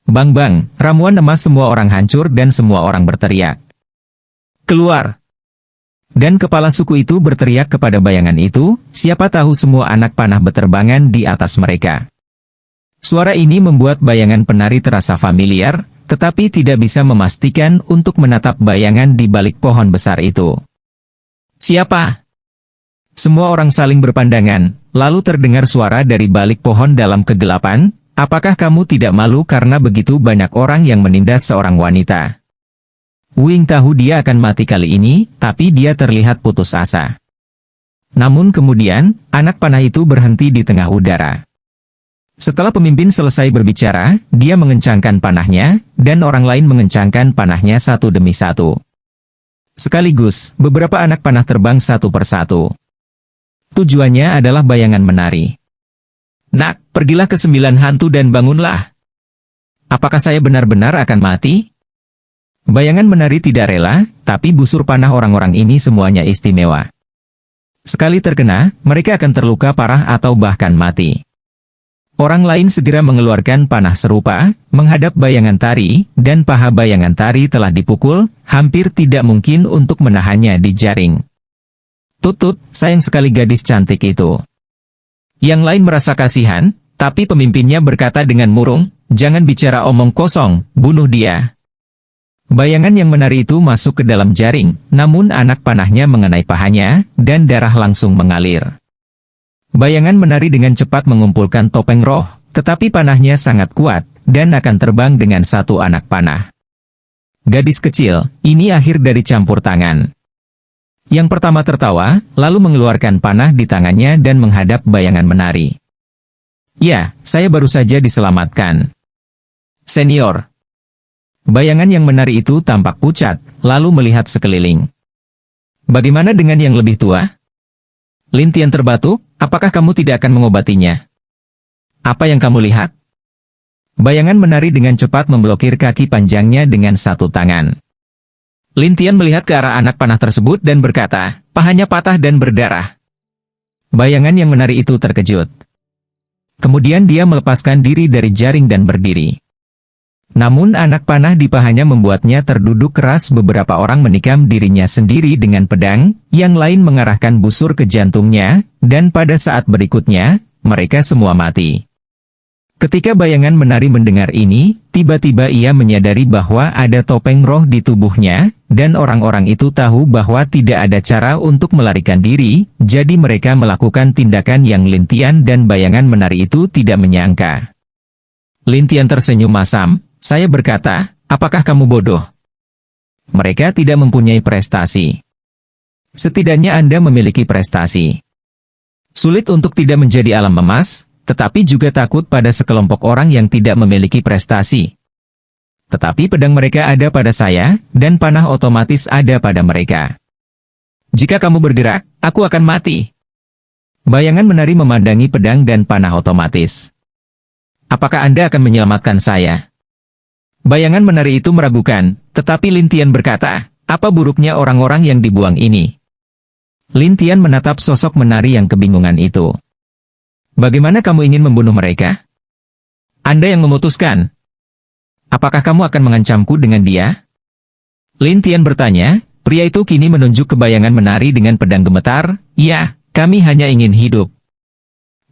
Bang-bang, ramuan emas semua orang hancur dan semua orang berteriak. Keluar! Dan kepala suku itu berteriak kepada bayangan itu, siapa tahu semua anak panah beterbangan di atas mereka. Suara ini membuat bayangan penari terasa familiar, tetapi tidak bisa memastikan untuk menatap bayangan di balik pohon besar itu. Siapa? Semua orang saling berpandangan, lalu terdengar suara dari balik pohon dalam kegelapan, apakah kamu tidak malu karena begitu banyak orang yang menindas seorang wanita? Wing tahu dia akan mati kali ini, tapi dia terlihat putus asa. Namun kemudian, anak panah itu berhenti di tengah udara. Setelah pemimpin selesai berbicara, dia mengencangkan panahnya, dan orang lain mengencangkan panahnya satu demi satu. Sekaligus, beberapa anak panah terbang satu persatu. Tujuannya adalah bayangan menari. Nak, pergilah ke 9 hantu dan bangunlah. Apakah saya benar-benar akan mati? Bayangan menari tidak rela, tapi busur panah orang-orang ini semuanya istimewa. Sekali terkena, mereka akan terluka parah atau bahkan mati. Orang lain segera mengeluarkan panah serupa, menghadap bayangan tari, dan paha bayangan tari telah dipukul, hampir tidak mungkin untuk menahannya di jaring. Tutut, sayang sekali gadis cantik itu. Yang lain merasa kasihan, tapi pemimpinnya berkata dengan murung, jangan bicara omong kosong, bunuh dia. Bayangan yang menari itu masuk ke dalam jaring, namun anak panahnya mengenai pahanya, dan darah langsung mengalir. Bayangan menari dengan cepat mengumpulkan topeng roh, tetapi panahnya sangat kuat, dan akan terbang dengan satu anak panah. Gadis kecil, ini akhir dari campur tangan. Yang pertama tertawa, lalu mengeluarkan panah di tangannya dan menghadap bayangan menari. Ya, saya baru saja diselamatkan. Senior. Bayangan yang menari itu tampak pucat, lalu melihat sekeliling. Bagaimana dengan yang lebih tua? Lintian terbatu, apakah kamu tidak akan mengobatinya? Apa yang kamu lihat? Bayangan menari dengan cepat memblokir kaki panjangnya dengan satu tangan. Lintian melihat ke arah anak panah tersebut dan berkata, pahanya patah dan berdarah. Bayangan yang menari itu terkejut. Kemudian dia melepaskan diri dari jaring dan berdiri. Namun anak panah di pahanya membuatnya terduduk keras. Beberapa orang menikam dirinya sendiri dengan pedang, yang lain mengarahkan busur ke jantungnya, dan pada saat berikutnya, mereka semua mati. Ketika bayangan menari mendengar ini, tiba-tiba ia menyadari bahwa ada topeng roh di tubuhnya, dan orang-orang itu tahu bahwa tidak ada cara untuk melarikan diri, jadi mereka melakukan tindakan yang Lintian dan bayangan menari itu tidak menyangka. Lintian tersenyum masam, saya berkata, apakah kamu bodoh? Mereka tidak mempunyai prestasi. Setidaknya Anda memiliki prestasi. Sulit untuk tidak menjadi alam emas, tetapi juga takut pada sekelompok orang yang tidak memiliki prestasi. Tetapi pedang mereka ada pada saya, dan panah otomatis ada pada mereka. Jika kamu bergerak, aku akan mati. Bayangan menari memandangi pedang dan panah otomatis. Apakah Anda akan menyelamatkan saya? Bayangan menari itu meragukan, tetapi Lintian berkata, apa buruknya orang-orang yang dibuang ini? Lintian menatap sosok menari yang kebingungan itu. Bagaimana kamu ingin membunuh mereka? Anda yang memutuskan. Apakah kamu akan mengancamku dengan dia? Lintian bertanya, pria itu kini menunjuk ke bayangan menari dengan pedang gemetar, ya, kami hanya ingin hidup.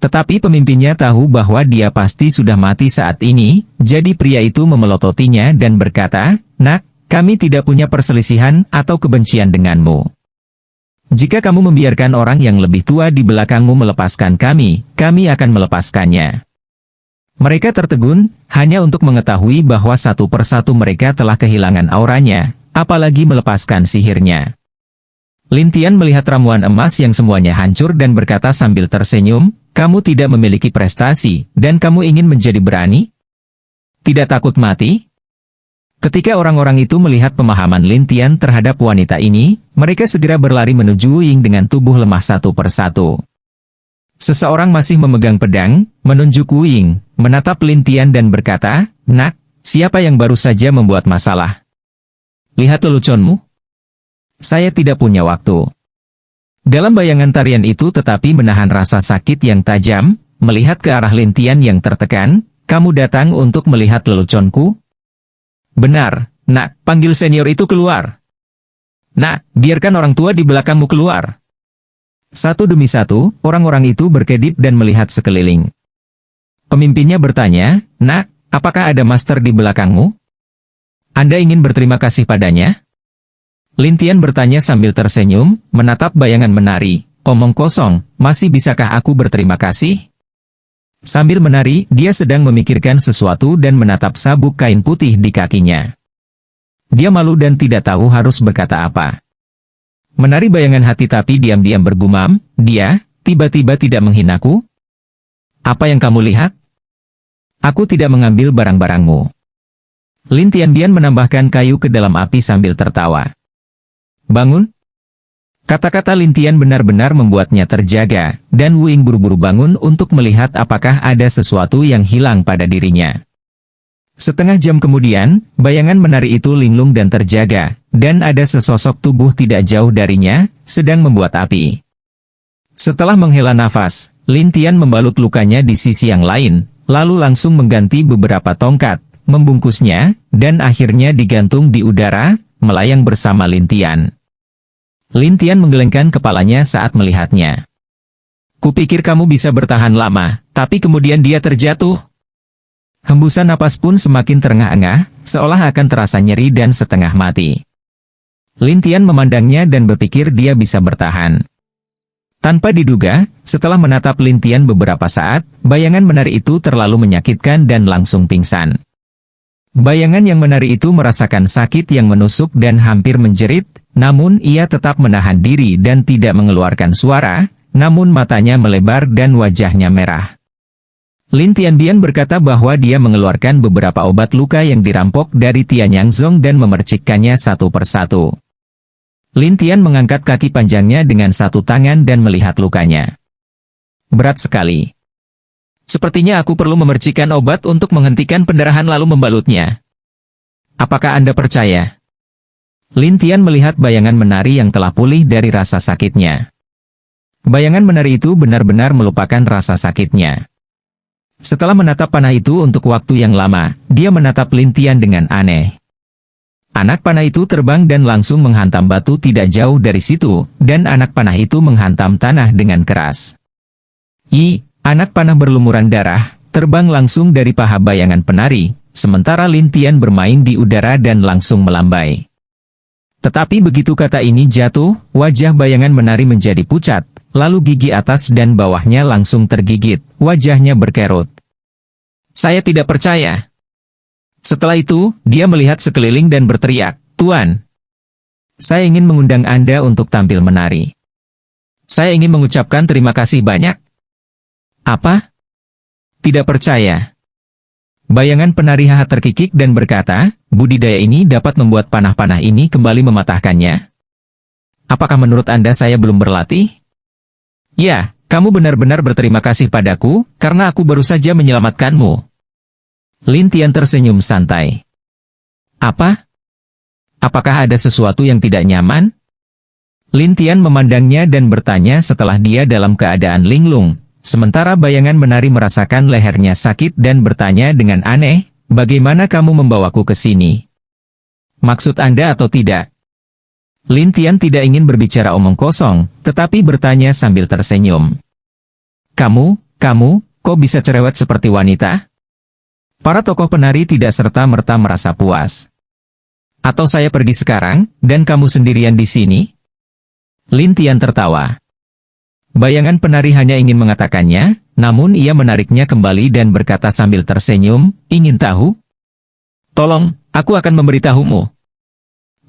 Tetapi pemimpinnya tahu bahwa dia pasti sudah mati saat ini, jadi pria itu memelototinya dan berkata, nak, kami tidak punya perselisihan atau kebencian denganmu. Jika kamu membiarkan orang yang lebih tua di belakangmu melepaskan kami akan melepaskannya. Mereka tertegun, hanya untuk mengetahui bahwa satu persatu mereka telah kehilangan auranya, apalagi melepaskan sihirnya. Lintian melihat ramuan emas yang semuanya hancur dan berkata sambil tersenyum, kamu tidak memiliki prestasi, dan kamu ingin menjadi berani? Tidak takut mati? Ketika orang-orang itu melihat pemahaman Lintian terhadap wanita ini, mereka segera berlari menuju Wu Ying dengan tubuh lemah satu persatu. Seseorang masih memegang pedang, menunjuk Wu Ying, menatap Lintian dan berkata, nak, siapa yang baru saja membuat masalah? Lihat leluconmu. Saya tidak punya waktu. Dalam bayangan tarian itu tetapi menahan rasa sakit yang tajam, melihat ke arah Lintian yang tertekan, kamu datang untuk melihat leluconku? Benar, nak, panggil senior itu keluar. Nak, biarkan orang tua di belakangmu keluar. Satu demi satu, orang-orang itu berkedip dan melihat sekeliling. Pemimpinnya bertanya, nak, apakah ada master di belakangmu? Anda ingin berterima kasih padanya? Lintian bertanya sambil tersenyum, menatap bayangan menari. Omong kosong, masih bisakah aku berterima kasih? Sambil menari, dia sedang memikirkan sesuatu dan menatap sabuk kain putih di kakinya. Dia malu dan tidak tahu harus berkata apa. Menari bayangan hati tapi diam-diam bergumam, dia, tiba-tiba tidak menghinaku? Apa yang kamu lihat? Aku tidak mengambil barang-barangmu. Lintian Bian menambahkan kayu ke dalam api sambil tertawa. Bangun? Kata-kata Lintian benar-benar membuatnya terjaga, dan Wu Ying buru-buru bangun untuk melihat apakah ada sesuatu yang hilang pada dirinya. Setengah jam kemudian, bayangan menari itu linglung dan terjaga, dan ada sesosok tubuh tidak jauh darinya, sedang membuat api. Setelah menghela nafas, Lintian membalut lukanya di sisi yang lain, lalu langsung mengganti beberapa tongkat, membungkusnya, dan akhirnya digantung di udara, melayang bersama Lintian. Lintian menggelengkan kepalanya saat melihatnya. Kupikir kamu bisa bertahan lama, tapi kemudian dia terjatuh. Hembusan napas pun semakin terengah-engah, seolah akan terasa nyeri dan setengah mati. Lintian memandangnya dan berpikir dia bisa bertahan. Tanpa diduga, setelah menatap Lintian beberapa saat, bayangan menari itu terlalu menyakitkan dan langsung pingsan. Bayangan yang menari itu merasakan sakit yang menusuk dan hampir menjerit, namun ia tetap menahan diri dan tidak mengeluarkan suara, namun matanya melebar dan wajahnya merah. Lintian Bian berkata bahwa dia mengeluarkan beberapa obat luka yang dirampok dari Tianyang Zong dan memercikkannya satu persatu. Lintian mengangkat kaki panjangnya dengan satu tangan dan melihat lukanya. Berat sekali. Sepertinya aku perlu memercikkan obat untuk menghentikan pendarahan lalu membalutnya. Apakah Anda percaya? Lintian melihat bayangan menari yang telah pulih dari rasa sakitnya. Bayangan menari itu benar-benar melupakan rasa sakitnya. Setelah menatap panah itu untuk waktu yang lama, dia menatap Lintian dengan aneh. Anak panah itu terbang dan langsung menghantam batu tidak jauh dari situ, dan anak panah itu menghantam tanah dengan keras. Anak panah berlumuran darah, terbang langsung dari paha bayangan penari, sementara Lintian bermain di udara dan langsung melambai. Tetapi begitu kata ini jatuh, wajah bayangan menari menjadi pucat, lalu gigi atas dan bawahnya langsung tergigit, wajahnya berkerut. Saya tidak percaya. Setelah itu, dia melihat sekeliling dan berteriak, Tuan, saya ingin mengundang Anda untuk tampil menari. Saya ingin mengucapkan terima kasih banyak. Apa? Tidak percaya. Bayangan penari haha terkikik dan berkata, budidaya ini dapat membuat panah-panah ini kembali mematahkannya. Apakah menurut Anda saya belum berlatih? Ya, kamu benar-benar berterima kasih padaku, karena aku baru saja menyelamatkanmu. Lintian tersenyum santai. Apa? Apakah ada sesuatu yang tidak nyaman? Lintian memandangnya dan bertanya setelah dia dalam keadaan linglung. Sementara bayangan menari merasakan lehernya sakit dan bertanya dengan aneh, bagaimana kamu membawaku ke sini? Maksud Anda atau tidak? Lintian tidak ingin berbicara omong kosong, tetapi bertanya sambil tersenyum. Kamu, kok bisa cerewet seperti wanita? Para tokoh penari tidak serta-merta merasa puas. Atau saya pergi sekarang, dan kamu sendirian di sini? Lintian tertawa. Bayangan penari hanya ingin mengatakannya, namun ia menariknya kembali dan berkata sambil tersenyum, ingin tahu? Tolong, aku akan memberitahumu.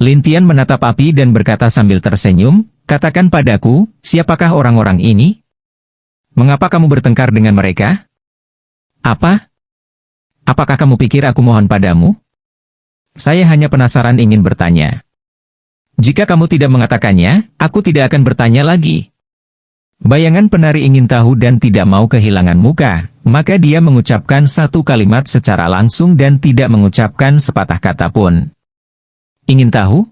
Lintian menatap api dan berkata sambil tersenyum, Katakan padaku, siapakah orang-orang ini? Mengapa kamu bertengkar dengan mereka? Apa? Apakah kamu pikir aku mohon padamu? Saya hanya penasaran ingin bertanya. Jika kamu tidak mengatakannya, aku tidak akan bertanya lagi. Bayangan penari ingin tahu dan tidak mau kehilangan muka, maka dia mengucapkan satu kalimat secara langsung dan tidak mengucapkan sepatah kata pun. Ingin tahu?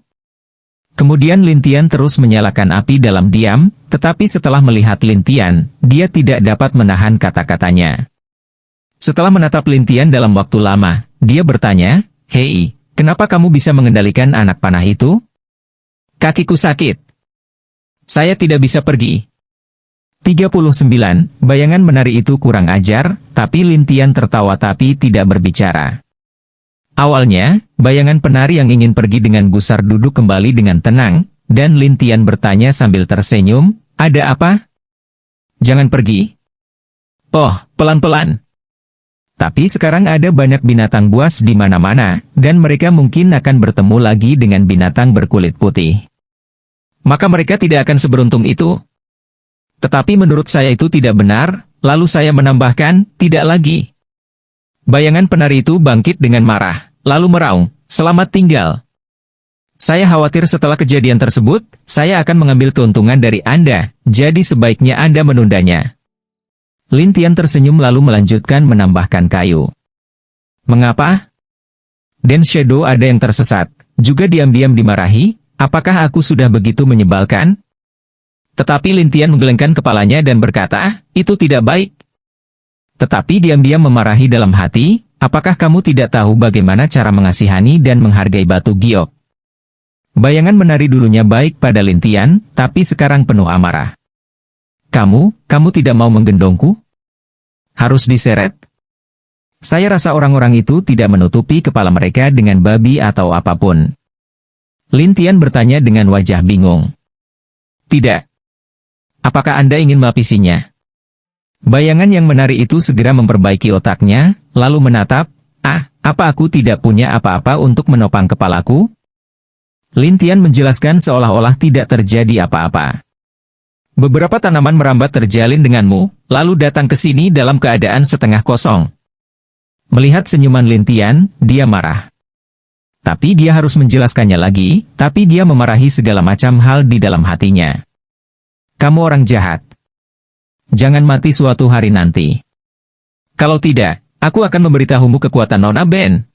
Kemudian Lintian terus menyalakan api dalam diam, tetapi setelah melihat Lintian, dia tidak dapat menahan kata-katanya. Setelah menatap Lintian dalam waktu lama, dia bertanya, "Hei, kenapa kamu bisa mengendalikan anak panah itu?" "Kakiku sakit. Saya tidak bisa pergi." 39. Bayangan menari itu kurang ajar, tapi Lintian tertawa tapi tidak berbicara. Awalnya, bayangan penari yang ingin pergi dengan gusar duduk kembali dengan tenang, dan Lintian bertanya sambil tersenyum, "Ada apa?" "Jangan pergi." "Oh, pelan-pelan." Tapi sekarang ada banyak binatang buas di mana-mana, dan mereka mungkin akan bertemu lagi dengan binatang berkulit putih. Maka mereka tidak akan seberuntung itu. Tetapi menurut saya itu tidak benar, lalu saya menambahkan, "Tidak lagi." Bayangan penari itu bangkit dengan marah, lalu meraung, "Selamat tinggal. Saya khawatir setelah kejadian tersebut, saya akan mengambil keuntungan dari Anda, jadi sebaiknya Anda menundanya." Lintian tersenyum lalu melanjutkan menambahkan kayu. "Mengapa?" Dan Shadow ada yang tersesat, juga diam-diam dimarahi, "Apakah aku sudah begitu menyebalkan?" Tetapi Lintian menggelengkan kepalanya dan berkata, "Itu tidak baik." Tetapi diam-diam memarahi dalam hati, "Apakah kamu tidak tahu bagaimana cara mengasihani dan menghargai batu giok?" Bayangan menari dulunya baik pada Lintian, tapi sekarang penuh amarah. Kamu tidak mau menggendongku? Harus diseret? Saya rasa orang-orang itu tidak menutupi kepala mereka dengan babi atau apapun. Lintian bertanya dengan wajah bingung. "Tidak. Apakah Anda ingin melapisinya?" Bayangan yang menari itu segera memperbaiki otaknya, lalu menatap, apa aku tidak punya apa-apa untuk menopang kepalaku?" Lintian menjelaskan seolah-olah tidak terjadi apa-apa. "Beberapa tanaman merambat terjalin denganmu, lalu datang ke sini dalam keadaan setengah kosong." Melihat senyuman Lintian, dia marah. Tapi dia harus menjelaskannya lagi, tapi dia memarahi segala macam hal di dalam hatinya. "Kamu orang jahat. Jangan mati suatu hari nanti. Kalau tidak, aku akan memberitahumu kekuatan Nona Ben."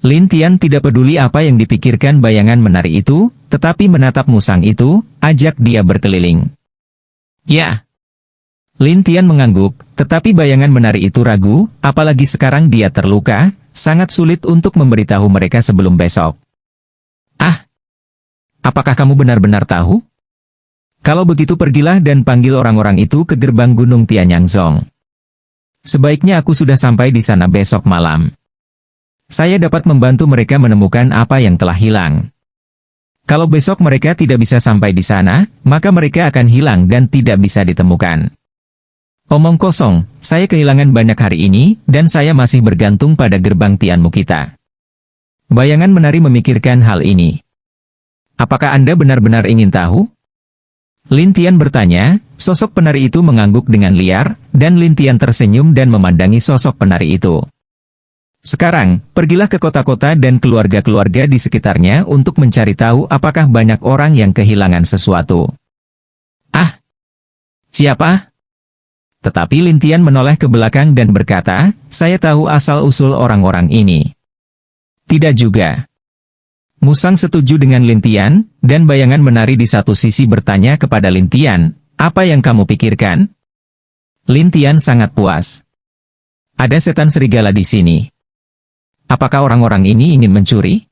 Lintian tidak peduli apa yang dipikirkan bayangan menari itu, tetapi menatap musang itu, ajak dia berkeliling. "Ya." Lintian mengangguk, tetapi bayangan menari itu ragu, apalagi sekarang dia terluka, sangat sulit untuk memberitahu mereka sebelum besok. Apakah kamu benar-benar tahu? Kalau begitu pergilah dan panggil orang-orang itu ke gerbang Gunung Tianyangzong. Sebaiknya aku sudah sampai di sana besok malam. Saya dapat membantu mereka menemukan apa yang telah hilang. Kalau besok mereka tidak bisa sampai di sana, maka mereka akan hilang dan tidak bisa ditemukan. Omong kosong, saya kehilangan banyak hari ini, dan saya masih bergantung pada gerbang Tianmu kita. Bayangan menari memikirkan hal ini. "Apakah Anda benar-benar ingin tahu?" Lintian bertanya, sosok penari itu mengangguk dengan liar, dan Lintian tersenyum dan memandangi sosok penari itu. "Sekarang, pergilah ke kota-kota dan keluarga-keluarga di sekitarnya untuk mencari tahu apakah banyak orang yang kehilangan sesuatu." Siapa?" Tetapi Lintian menoleh ke belakang dan berkata, "Saya tahu asal-usul orang-orang ini." "Tidak juga." Musang setuju dengan Lintian, dan bayangan menari di satu sisi bertanya kepada Lintian, "Apa yang kamu pikirkan?" Lintian sangat puas. "Ada setan serigala di sini. Apakah orang-orang ini ingin mencuri?"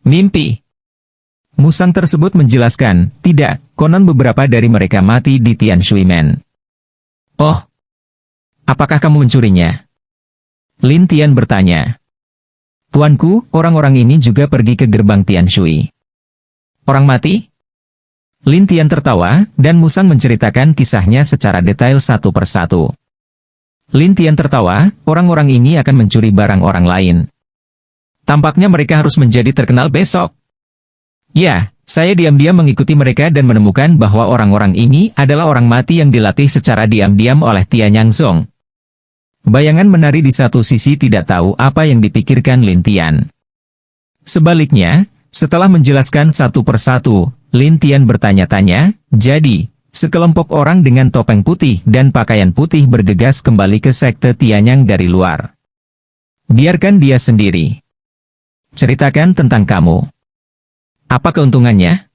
"Mimpi." Musang tersebut menjelaskan, "Tidak, konon beberapa dari mereka mati di Tian Shui Men." "Oh, apakah kamu mencurinya?" Lintian bertanya. "Tuanku, orang-orang ini juga pergi ke gerbang Tian Shui." "Orang mati?" Lintian tertawa, dan Musang menceritakan kisahnya secara detail satu persatu. Lintian tertawa, orang-orang ini akan mencuri barang orang lain. Tampaknya mereka harus menjadi terkenal besok. Ya, Saya diam-diam mengikuti mereka dan menemukan bahwa orang-orang ini adalah orang mati yang dilatih secara diam-diam oleh Tianyang Zong. Bayangan menari di satu sisi tidak tahu apa yang dipikirkan Lin Tian. Sebaliknya, setelah menjelaskan satu persatu, Lin Tian bertanya-tanya, jadi, sekelompok orang dengan topeng putih dan pakaian putih bergegas kembali ke sekte Tianyang dari luar. Biarkan dia sendiri. Ceritakan tentang kamu. Apa keuntungannya?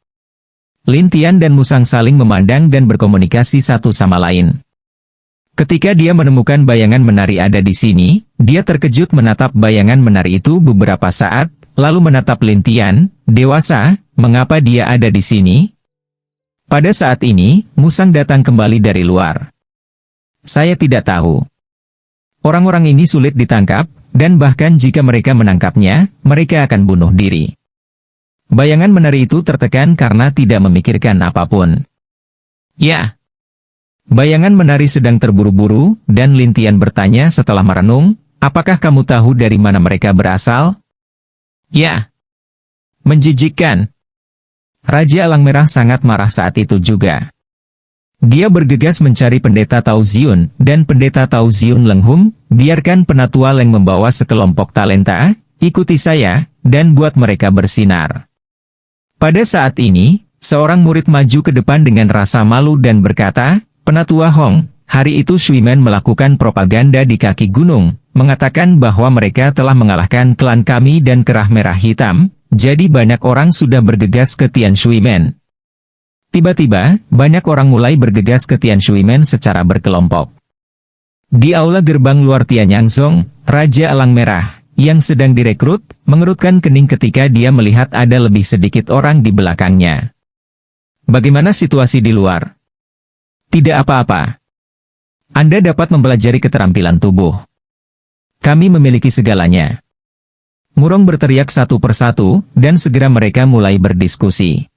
Lin Tian dan Musang saling memandang dan berkomunikasi satu sama lain. Ketika dia menemukan bayangan menari ada di sini, dia terkejut menatap bayangan menari itu beberapa saat, lalu menatap Lin Tian, dewasa, mengapa dia ada di sini? Pada saat ini, Musang datang kembali dari luar. Saya tidak tahu. Orang-orang ini sulit ditangkap, dan bahkan jika mereka menangkapnya, mereka akan bunuh diri. Bayangan menari itu tertekan karena tidak memikirkan apapun. Ya. Bayangan menari sedang terburu-buru, dan Lin Tian bertanya setelah merenung, apakah kamu tahu dari mana mereka berasal? Ya. Menjijikkan. Raja Elang Merah sangat marah saat itu juga. Dia bergegas mencari pendeta Tao Ziun, dan pendeta Tao Ziun Lenghum, biarkan penatua Leng membawa sekelompok talenta, ikuti saya, dan buat mereka bersinar. Pada saat ini, seorang murid maju ke depan dengan rasa malu dan berkata, Penatua Hong, hari itu Shuimen melakukan propaganda di kaki gunung, mengatakan bahwa mereka telah mengalahkan klan kami dan kerah merah hitam, jadi banyak orang sudah bergegas ke Tian Shuimen. Tiba-tiba, banyak orang mulai bergegas ke Tian Shuimen secara berkelompok. Di aula gerbang luar Tianyang Zong, Raja Elang Merah, yang sedang direkrut, mengerutkan kening ketika dia melihat ada lebih sedikit orang di belakangnya. Bagaimana situasi di luar? Tidak apa-apa. Anda dapat mempelajari keterampilan tubuh. Kami memiliki segalanya. Murong berteriak satu persatu, dan segera mereka mulai berdiskusi.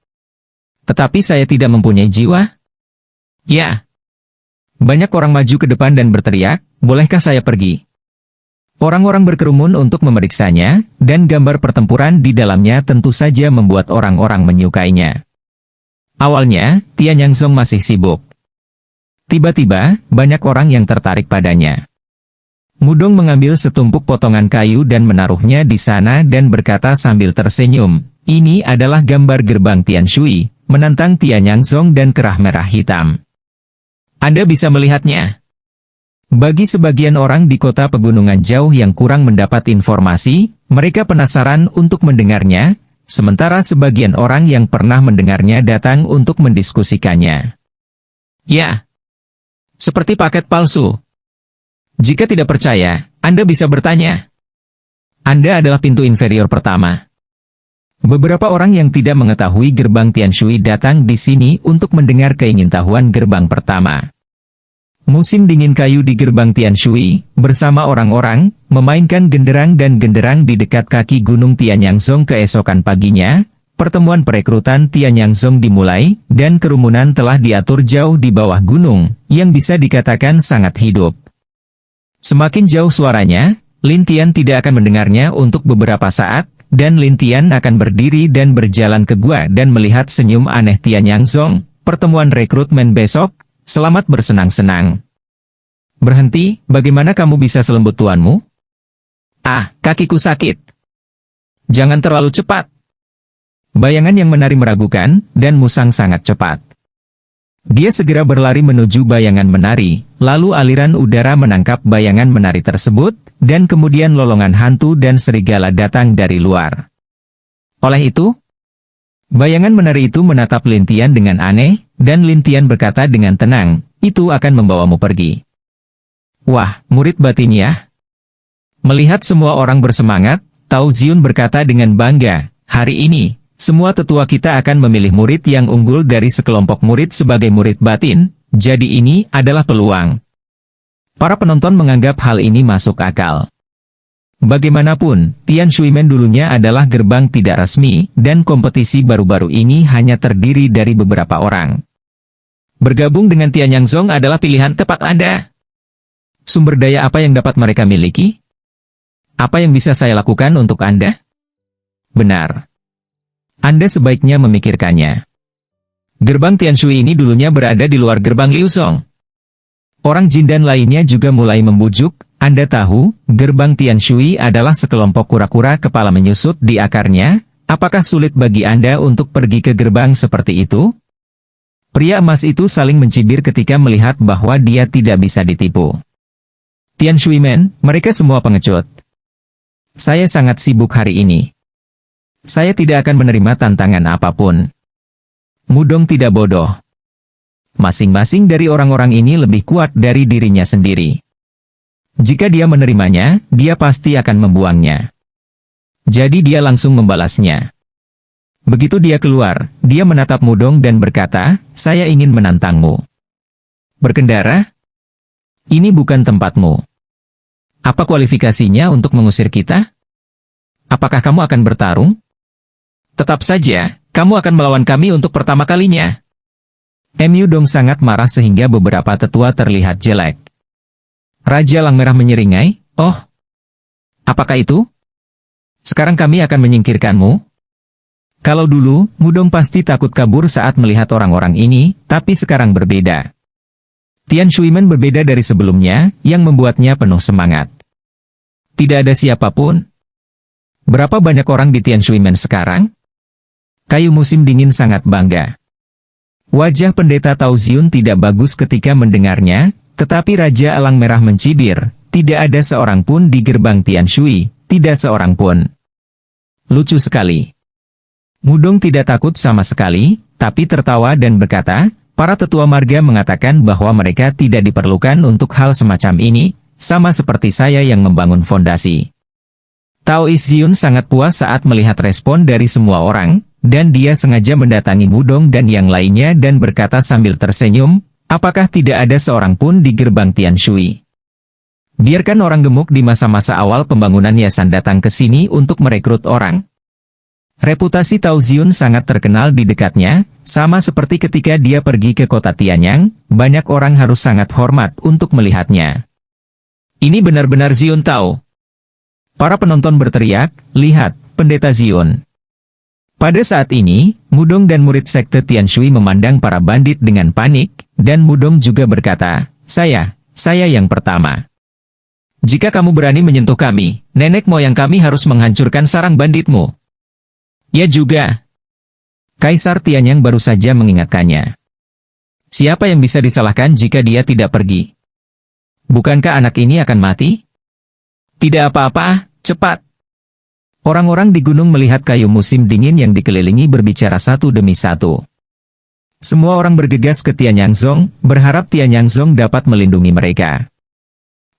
Tetapi saya tidak mempunyai jiwa? Ya. Banyak orang maju ke depan dan berteriak, bolehkah saya pergi? Orang-orang berkerumun untuk memeriksanya, dan gambar pertempuran di dalamnya tentu saja membuat orang-orang menyukainya. Awalnya, Tianyang Zong masih sibuk. Tiba-tiba, banyak orang yang tertarik padanya. Mudong mengambil setumpuk potongan kayu dan menaruhnya di sana dan berkata sambil tersenyum, ini adalah gambar gerbang Tian Shui, menantang Tianyang Zong dan kerah merah hitam. Anda bisa melihatnya. Bagi sebagian orang di kota pegunungan jauh yang kurang mendapat informasi, mereka penasaran untuk mendengarnya, sementara sebagian orang yang pernah mendengarnya datang untuk mendiskusikannya. Ya. Seperti paket palsu. Jika tidak percaya, Anda bisa bertanya. Anda adalah pintu inferior pertama. Beberapa orang yang tidak mengetahui gerbang Tian Shui datang di sini untuk mendengar keingintahuan gerbang pertama. Musim dingin kayu di gerbang Tian Shui, bersama orang-orang, memainkan genderang dan genderang di dekat kaki gunung Tianyang Zong keesokan paginya. Pertemuan perekrutan Tianyang Zong dimulai, dan kerumunan telah diatur jauh di bawah gunung, yang bisa dikatakan sangat hidup. Semakin jauh suaranya, Lin Tian tidak akan mendengarnya untuk beberapa saat, dan Lin Tian akan berdiri dan berjalan ke gua dan melihat senyum aneh Tianyang Zong. Pertemuan rekrutmen besok, selamat bersenang-senang. Berhenti, bagaimana kamu bisa selembut tuanmu? Ah, kakiku sakit. Jangan terlalu cepat. Bayangan yang menari meragukan, dan Musang sangat cepat. Dia segera berlari menuju bayangan menari, lalu aliran udara menangkap bayangan menari tersebut, dan kemudian lolongan hantu dan serigala datang dari luar. Oleh itu, bayangan menari itu menatap Lin Tian dengan aneh, dan Lin Tian berkata dengan tenang, itu akan membawamu pergi. Wah, murid batin ya. Melihat semua orang bersemangat, Tao Ziun berkata dengan bangga, hari ini, semua tetua kita akan memilih murid yang unggul dari sekelompok murid sebagai murid batin, jadi ini adalah peluang. Para penonton menganggap hal ini masuk akal. Bagaimanapun, Tian Shuimen dulunya adalah gerbang tidak resmi, dan kompetisi baru-baru ini hanya terdiri dari beberapa orang. Bergabung dengan Tianyang Zong adalah pilihan tepat Anda. Sumber daya apa yang dapat mereka miliki? Apa yang bisa saya lakukan untuk Anda? Benar. Anda sebaiknya memikirkannya. Gerbang Tianshui ini dulunya berada di luar gerbang Liuzong. Orang jin dan lainnya juga mulai membujuk, Anda tahu, gerbang Tianshui adalah sekelompok kura-kura kepala menyusut di akarnya, apakah sulit bagi Anda untuk pergi ke gerbang seperti itu? Pria emas itu saling mencibir ketika melihat bahwa dia tidak bisa ditipu. Tianshui Men, mereka semua pengecut. Saya sangat sibuk hari ini. Saya tidak akan menerima tantangan apapun. Mudong tidak bodoh. Masing-masing dari orang-orang ini lebih kuat dari dirinya sendiri. Jika dia menerimanya, dia pasti akan membuangnya. Jadi dia langsung membalasnya. Begitu dia keluar, dia menatap Mudong dan berkata, saya ingin menantangmu. Berkendara? Ini bukan tempatmu. Apa kualifikasinya untuk mengusir kita? Apakah kamu akan bertarung? Tetap saja, kamu akan melawan kami untuk pertama kalinya. Mu Dong sangat marah sehingga beberapa tetua terlihat jelek. Raja Elang Merah menyeringai, oh, apakah itu? Sekarang kami akan menyingkirkanmu? Kalau dulu, Mudong pasti takut kabur saat melihat orang-orang ini, tapi sekarang berbeda. Tianshui Men berbeda dari sebelumnya, yang membuatnya penuh semangat. Tidak ada siapapun. Berapa banyak orang di Tianshui Men sekarang? Kayu musim dingin sangat bangga. Wajah pendeta Tao Ziun tidak bagus ketika mendengarnya, tetapi Raja Elang Merah mencibir, tidak ada seorang pun di gerbang Tianshui, tidak seorang pun. Lucu sekali. Mudong tidak takut sama sekali, tapi tertawa dan berkata, para tetua marga mengatakan bahwa mereka tidak diperlukan untuk hal semacam ini, sama seperti saya yang membangun fondasi. Tao Ziun sangat puas saat melihat respon dari semua orang, dan dia sengaja mendatangi Mudong dan yang lainnya dan berkata sambil tersenyum, apakah tidak ada seorang pun di gerbang Tianshui? Biarkan orang gemuk di masa-masa awal pembangunan yayasan datang ke sini untuk merekrut orang. Reputasi Tao Ziun sangat terkenal di dekatnya, sama seperti ketika dia pergi ke kota Tianyang, banyak orang harus sangat hormat untuk melihatnya. Ini benar-benar Ziun Tao. Para penonton berteriak, lihat, pendeta Ziun. Pada saat ini, Mudong dan murid sekte Tianshui memandang para bandit dengan panik, dan Mudong juga berkata, saya yang pertama. Jika kamu berani menyentuh kami, nenek moyang kami harus menghancurkan sarang banditmu. Ya juga. Kaisar Tianyang baru saja mengingatkannya. Siapa yang bisa disalahkan jika dia tidak pergi? Bukankah anak ini akan mati? Tidak apa-apa, cepat. Orang-orang di gunung melihat kayu musim dingin yang dikelilingi berbicara satu demi satu. Semua orang bergegas ke Tianyangzong, berharap Tianyangzong dapat melindungi mereka.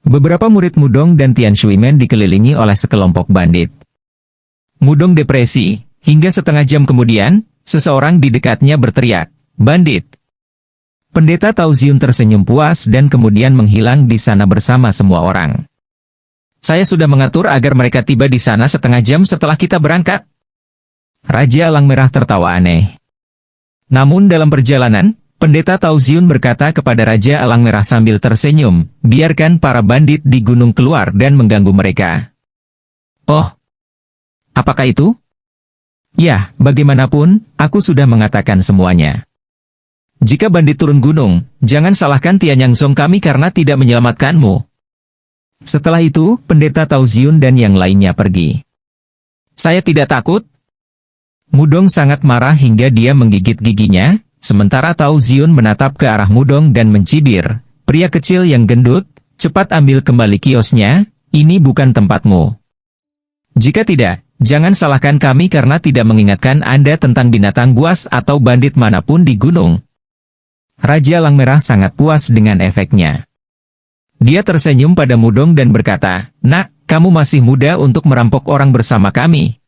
Beberapa murid Mudong dan Tianshui Men dikelilingi oleh sekelompok bandit. Mudong depresi, hingga setengah jam kemudian, seseorang di dekatnya berteriak, bandit. Pendeta Tao Ziun tersenyum puas dan kemudian menghilang di sana bersama semua orang. Saya sudah mengatur agar mereka tiba di sana setengah jam setelah kita berangkat. Raja Elang Merah tertawa aneh. Namun dalam perjalanan, pendeta Tao Ziun berkata kepada Raja Elang Merah sambil tersenyum, biarkan para bandit di gunung keluar dan mengganggu mereka. Oh, apakah itu? Ya, bagaimanapun, aku sudah mengatakan semuanya. Jika bandit turun gunung, jangan salahkan Tianyangzong kami karena tidak menyelamatkanmu. Setelah itu, pendeta Tao Ziun dan yang lainnya pergi. Saya tidak takut. Mudong sangat marah hingga dia menggigit giginya, sementara Tao Ziun menatap ke arah Mudong dan mencibir, pria kecil yang gendut, cepat ambil kembali kiosnya, ini bukan tempatmu. Jika tidak, jangan salahkan kami karena tidak mengingatkan Anda tentang binatang buas atau bandit manapun di gunung. Raja Elang Merah sangat puas dengan efeknya. Dia tersenyum pada Mudong dan berkata, nak, kamu masih muda untuk merampok orang bersama kami.